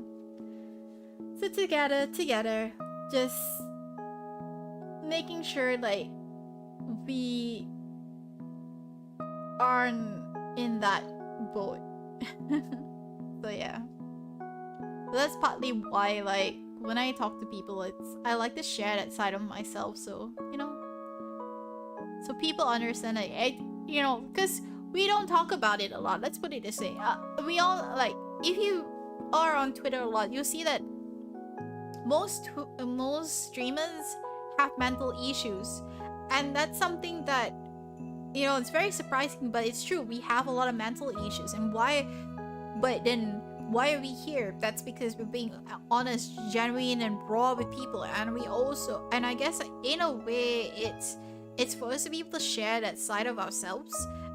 So together, just making sure like we aren't in that boat. So yeah. So that's partly why like when I talk to people, I like to share that side of myself, so you know, so people understand that you know, because we don't talk about it a lot. Let's put it this way. We all like, if you are on Twitter a lot, you'll see that most streamers have mental issues, and that's something that, you know, it's very surprising, but it's true. We have a lot of mental issues, and why? But then why are we here? That's because we're being honest, genuine, and raw with people. And we also, and I guess in a way, it's for us to be able to share that side of ourselves.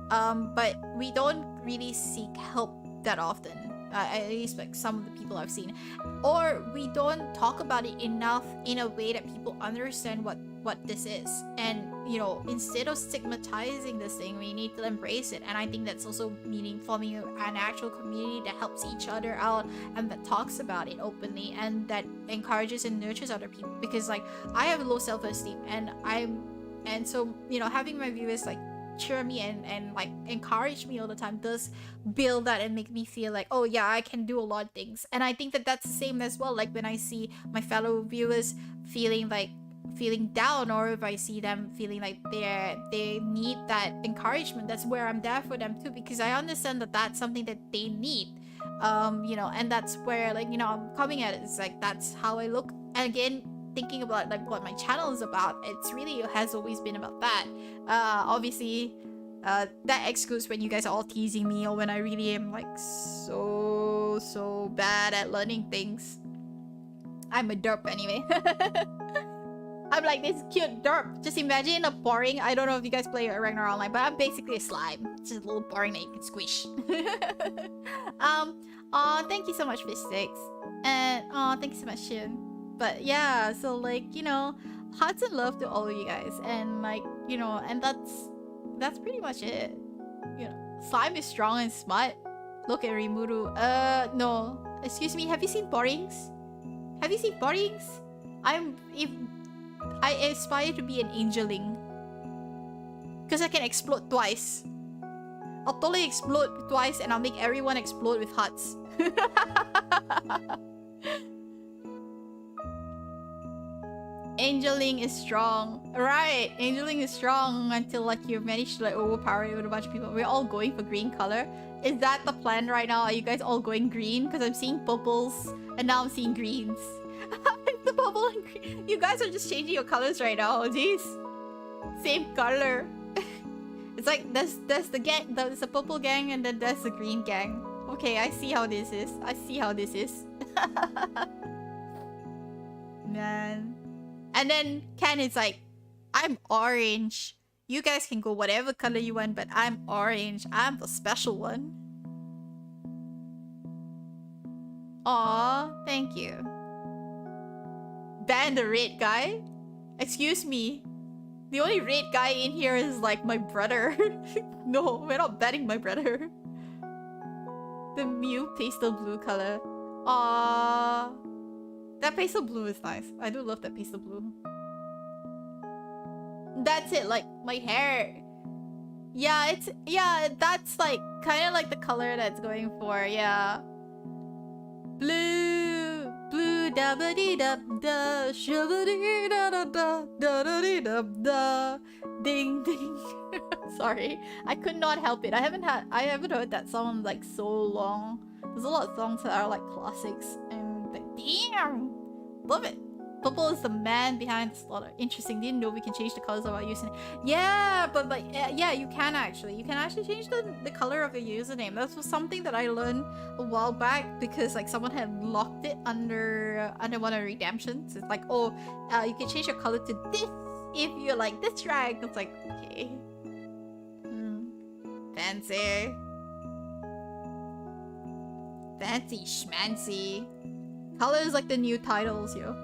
But we don't really seek help that often. At least like some of the people I've seen, or we don't talk about it enough in a way that people understand what this is. And you know, instead of stigmatizing this thing, we need to embrace it. And I think that's also meaning forming an actual community that helps each other out and that talks about it openly and that encourages and nurtures other people. Because like I have low self-esteem, and so you know, having my viewers like cheer me and like encourage me all the time does build that and make me feel like, oh yeah, I can do a lot of things. And I think that that's the same as well, like when I see my fellow viewers feeling down, or if I see them feeling like they need that encouragement, that's where I'm there for them too, because I understand that that's something that they need. You know, and that's where, like, you know, I'm coming at it. It's like that's how I look. And again, thinking about like what my channel is about, it's really has always been about that. Obviously, that excludes when you guys are all teasing me or when I really am like so bad at learning things. I'm a derp anyway. I'm like this cute derp. Just imagine a boring, I don't know if you guys play Ragnar Online, but I'm basically a slime. It's just a little boring that you can squish. Thank you so much, Fish Sticks. And thank you so much, Shin. But yeah, so like, you know, hearts and love to all of you guys. And like, you know, and that's pretty much it. You know, slime is strong and smart. Look at Rimuru. No. Excuse me, have you seen Borings? Have you seen Borings? I aspire to be an angeling. Because I can explode twice. I'll totally explode twice and I'll make everyone explode with hearts. Angeling is strong. Right, Angeling is strong until like you've managed to like overpower it with a bunch of people. We're all going for green color. Is that the plan right now? Are you guys all going green? Because I'm seeing purples and now I'm seeing greens. The purple and green. You guys are just changing your colors right now. Jeez. Same color. It's like there's the gang, there's the purple gang, and then there's the green gang. Okay, I see how this is. I see how this is. Man. And then Ken is like, I'm orange. You guys can go whatever color you want, but I'm orange. I'm the special one. Aw, thank you. Ban the red guy? Excuse me. The only red guy in here is like my brother. No, we're not banning my brother. The Myu pastel blue color. Aww. That pastel blue is nice. I do love that pastel blue. That's it, like my hair. Yeah, that's like kind of like the color that's going for, yeah. Blue, blue, da ba dee da da, shabba dee da da da da da dee da da, ding ding. Sorry, I could not help it. I haven't heard that song in like so long. There's a lot of songs that are like classics, and like, damn, love it. Purple is the man behind the slaughter. Interesting. Didn't know we can change the colors of our username. Yeah, but like, yeah, you can actually. You can actually change the color of your username. That was something that I learned a while back because like someone had locked it under one of the redemptions. It's like, oh, you can change your color to this if you're like this drag. It's like, okay, fancy, fancy schmancy. Color is like the new titles, yo.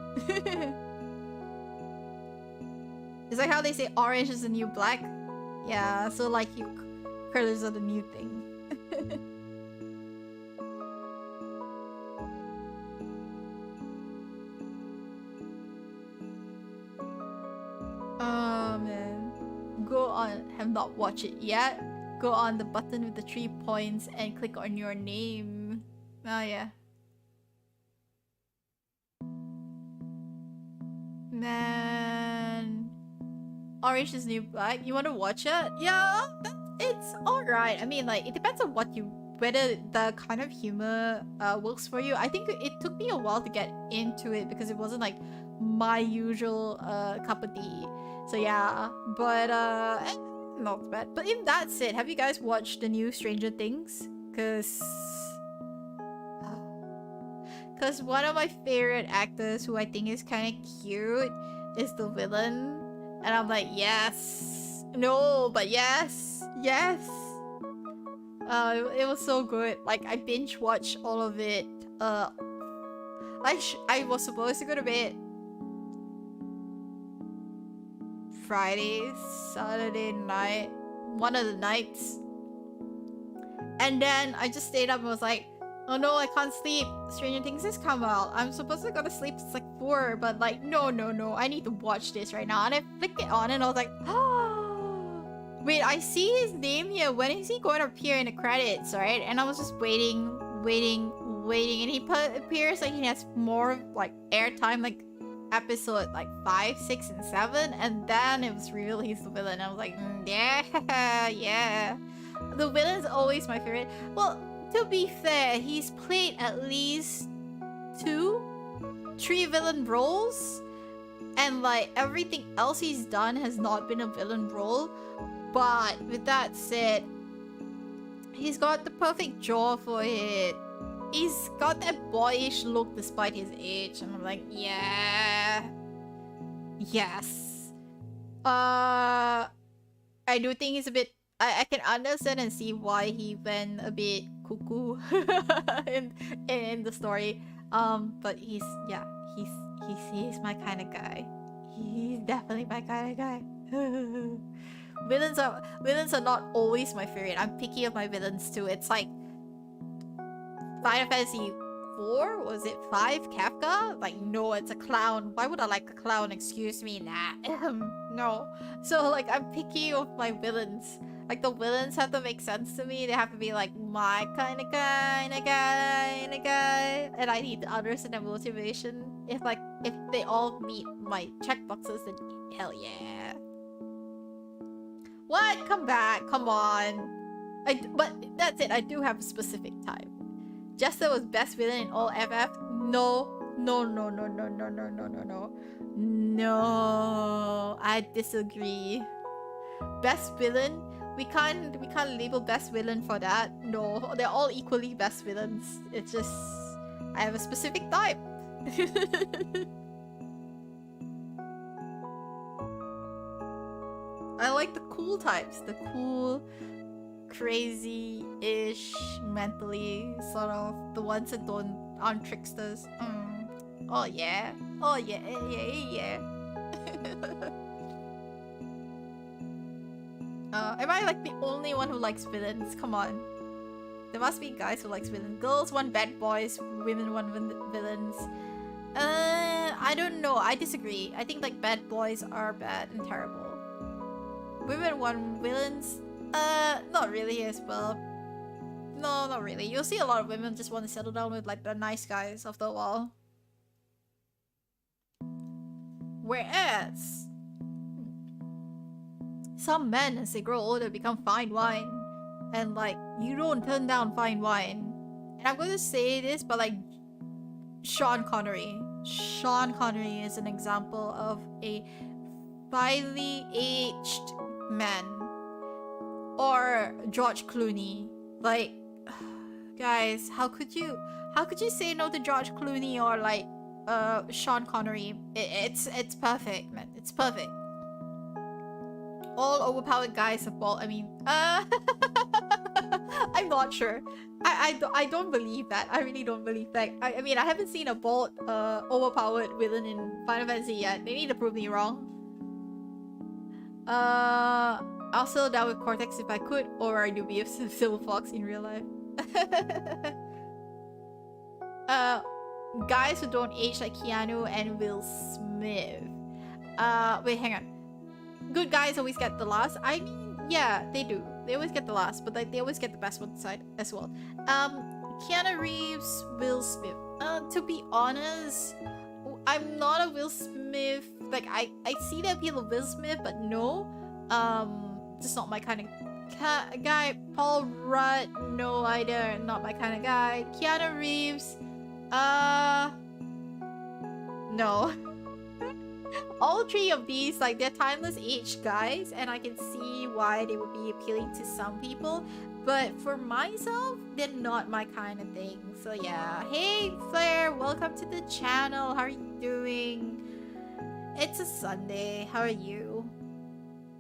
It's like how they say orange is the new black. Yeah, so like colors are the new thing. Oh man. Go on, have not watched it yet. Go on the button with the 3 points and click on your name. Oh yeah. Man, orange is new black. You want to watch it? Yeah, it's alright. I mean, like, it depends on whether the kind of humor works for you. I think it took me a while to get into it because it wasn't like my usual cup of tea. So yeah, but not bad. But if that's it, have you guys watched the new Stranger Things? Cause Because one of my favorite actors who I think is kind of cute is the villain. And I'm like, yes. No, but yes. Yes. It was so good. Like, I binge watched all of it. I was supposed to go to bed Friday, Saturday night, one of the nights. And then I just stayed up and was like, oh no, I can't sleep. Stranger Things has come out. I'm supposed to go to sleep. It's like 4, but like, no. I need to watch this right now. And I flicked it on and I was like, oh, wait, I see his name here. When is he going to appear in the credits, right? And I was just waiting. And he appears like he has more like airtime, like episode like 5, 6, and 7. And then it was revealed he's the villain. I was like, yeah. The villain's always my favorite. Well, to be fair, he's played at least 2, 3 villain roles, and like everything else he's done has not been a villain role. But with that said, he's got the perfect jaw for it. He's got that boyish look despite his age, and I'm like, yeah, yes. I do think he's a bit. I can understand and see why he went a bit cuckoo in the story. But he's my kind of guy. He's definitely my kind of guy. Villains are not always my favorite. I'm picky of my villains too. It's like Final Fantasy 4, was it 5? Kafka? Like, no, it's a clown. Why would I like a clown? Excuse me, nah. No. So like, I'm picky of my villains. Like, the villains have to make sense to me. They have to be like my kind of guy, and I need to understand their motivation. If they all meet my checkboxes, then hell yeah. What? Come back. Come on. But that's it. I do have a specific type. Jester was best villain in all FF? No. No. I disagree. Best villain? We can't label best villain for that. No, they're all equally best villains. It's just I have a specific type. I like the cool types. The cool, crazy-ish, mentally sort of the ones that aren't tricksters. Oh yeah. Am I like the only one who likes villains? Come on. There must be guys who likes villains. Girls want bad boys, women want villains. I don't know. I disagree. I think like bad boys are bad and terrible. Women want villains? Not really as well. No, not really. You'll see a lot of women just want to settle down with like the nice guys after a while. Whereas some men, as they grow older, become fine wine. And like, you don't turn down fine wine. And I'm going to say this, but like, Sean Connery. Sean Connery is an example of a finely aged man. Or George Clooney. Like, guys, how could you say no to George Clooney or like Sean Connery? It's perfect, man. It's perfect. All overpowered guys have bald. I mean, I'm not sure. I don't believe that. I really don't believe that. I mean, I haven't seen a bald, overpowered villain in Final Fantasy yet. They need to prove me wrong. I'll settle down with Cortex if I could, or I do be a Silver Fox in real life. Guys who don't age like Keanu and Will Smith. Wait, hang on. Good guys always get the last. I mean, yeah, they do. They always get the last, but like they always get the best one side as well. Keanu Reeves, Will Smith. To be honest, I'm not a Will Smith. Like I see the appeal of Will Smith, but no, just not my kind of guy. Paul Rudd, no either, not my kind of guy. Keanu Reeves, no. All three of these, like, they're timeless age guys, and I can see why they would be appealing to some people. But for myself, they're not my kind of thing. So yeah. Hey Flair, welcome to the channel. How are you doing? It's a Sunday. How are you?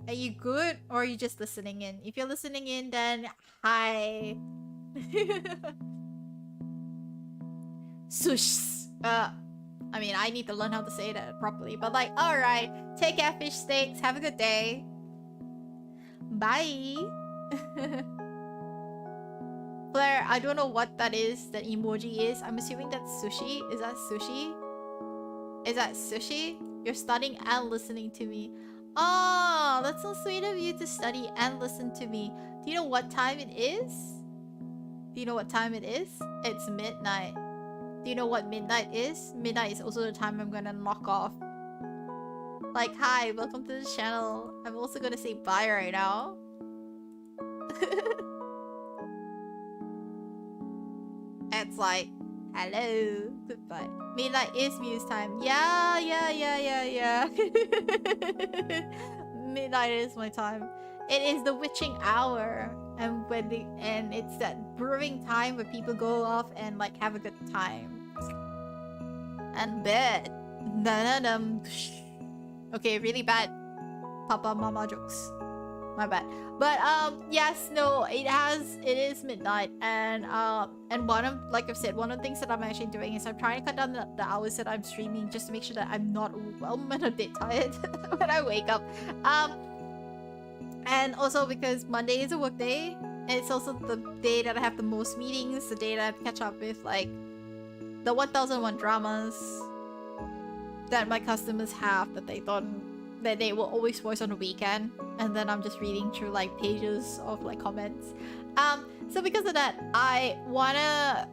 Are you good or are you just listening in? If you're listening in, then hi. Sush. I mean, I need to learn how to say that properly. But like, alright. Take care, fish steaks. Have a good day. Bye. Blair, I don't know what that is, that emoji is. I'm assuming that's sushi. Is that sushi? Is that sushi? You're studying and listening to me. Oh, that's so sweet of you to study and listen to me. Do you know what time it is? Do you know what time it is? It's midnight. Do you know what midnight is? Midnight is also the time I'm gonna knock off. Like, hi, welcome to the channel. I'm also gonna say bye right now. It's like, hello, goodbye. Midnight is Muse time. Yeah. Midnight is my time. It is the witching hour, and and it's that brewing time where people go off and like have a good time. And bed. Okay, really bad Papa Mama jokes. My bad. But yes, no, it is midnight, and one of, like I've said, one of the things that I'm actually doing is I'm trying to cut down the hours that I'm streaming just to make sure that I'm not overwhelmed and a bit tired when I wake up. And also because Monday is a work day, and it's also the day that I have the most meetings, the day that I have to catch up with like the 1001 dramas that my customers have that they thought that they will always voice on the weekend, and then I'm just reading through like pages of like comments. So because of that, I wanna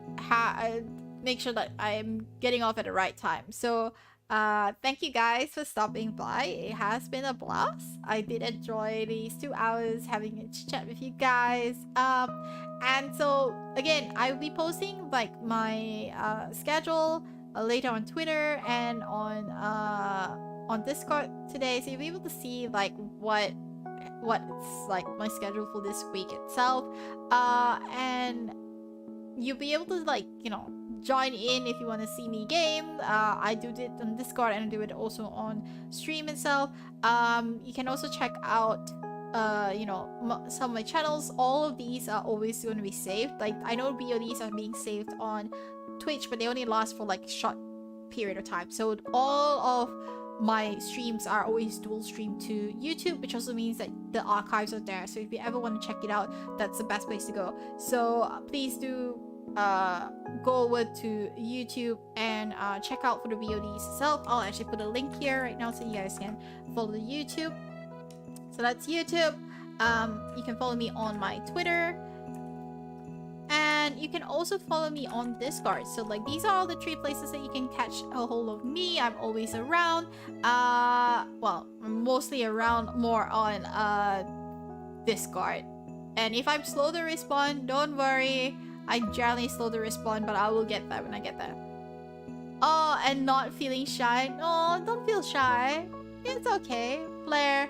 make sure that I'm getting off at the right time. So thank you guys for stopping by. It has been a blast. I did enjoy these 2 hours having a chat with you guys. And so again, I will be posting like my schedule later on Twitter and on Discord today, so you'll be able to see like what's like my schedule for this week itself, and you'll be able to like, you know, join in if you want to see me game. I do it on Discord and I do it also on stream itself. You can also check out you know, some of my channels. All of these are always going to be saved. Like, I know VODs are being saved on Twitch, but they only last for like a short period of time, so all of my streams are always dual streamed to YouTube, which also means that the archives are there. So if you ever want to check it out, that's the best place to go. So please do go over to YouTube and check out for the VODs itself. I'll actually put a link here right now so you guys can follow the YouTube. So that's YouTube. You can follow me on my Twitter, and you can also follow me on Discord. So like, these are all the 3 places that you can catch a hold of me. I'm always around. Well, I'm mostly around more on Discord. And if I'm slow to respond, don't worry. I'm generally slow to respond, but I will get there when I get there. Oh, and not feeling shy. No, don't feel shy. It's okay. Blair,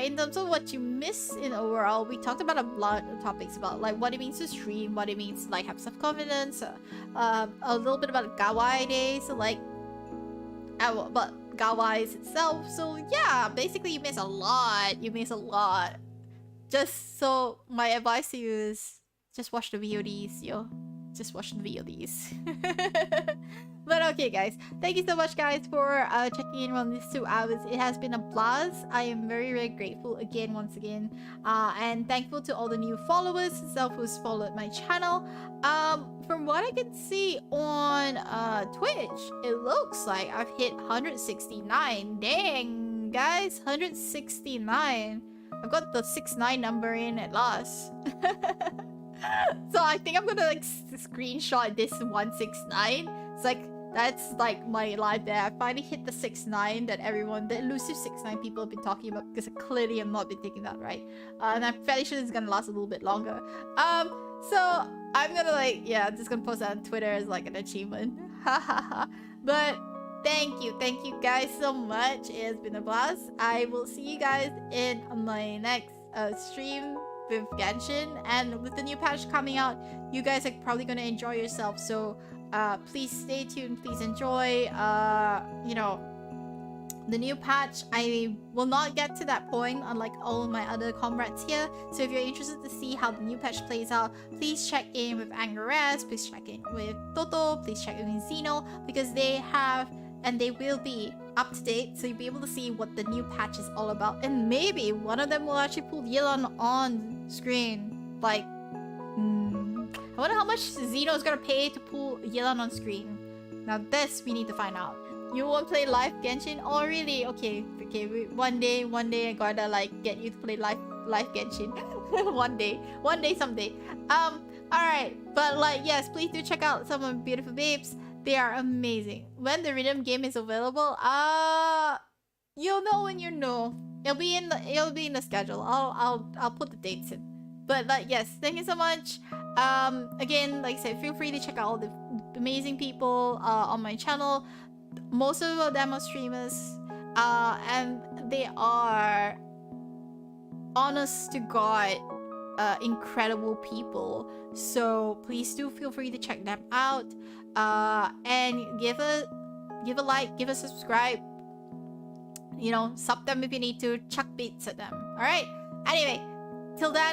in terms of what you miss in overall, we talked about a lot of topics about like what it means to stream, what it means to like have self-confidence, a little bit about Gawai Day, so like but Gawai itself. So yeah, basically you miss a lot. Just so my advice to you is just watch the VODs, yo. Just watch the VODs. But okay, guys, thank you so much, guys, for checking in on these 2 hours. It has been a blast. I am very, very grateful once again, and thankful to all the new followers itself who's followed my channel. From what I can see on Twitch, it looks like I've hit 169. Dang, guys, 169. I've got the 69 number in at last. So I think I'm gonna like screenshot this 169. It's like, that's like my life there. I finally hit the 69 that everyone, the elusive 69 people have been talking about, because clearly I'm not been taking that right. And I'm fairly sure this is gonna last a little bit longer. So I'm gonna like, yeah, I'm just gonna post that on Twitter as like an achievement. But thank you guys so much. It has been a blast. I will see you guys in my next stream with Genshin, and with the new patch coming out, you guys are probably gonna enjoy yourself. So please stay tuned, please enjoy. You know, the new patch. I will not get to that point unlike all my other comrades here. So if you're interested to see how the new patch plays out, please check in with Angeres, please check in with Toto, please check in with Xeno, because they have and they will be up to date, so you'll be able to see what the new patch is all about. And maybe one of them will actually pull Yelan on screen. Like, I wonder how much Xeno is gonna pay to pull Yelan on screen. Now this we need to find out. You won't play live Genshin? Oh really? Okay, one day I gotta like get you to play live Genshin. one day, someday. Alright, but like yes, please do check out some of my beautiful babes. They are amazing. When the rhythm game is available, you'll know when you know. It'll be in the schedule. I'll put the dates in. But like yes, thank you so much. Again, like I said, feel free to check out all the amazing people on my channel. Most of them are streamers, and they are honest to God incredible people. So please do feel free to check them out. And give a like, give a subscribe. You know, sub them if you need to, chuck bits at them. Alright? Anyway, till then,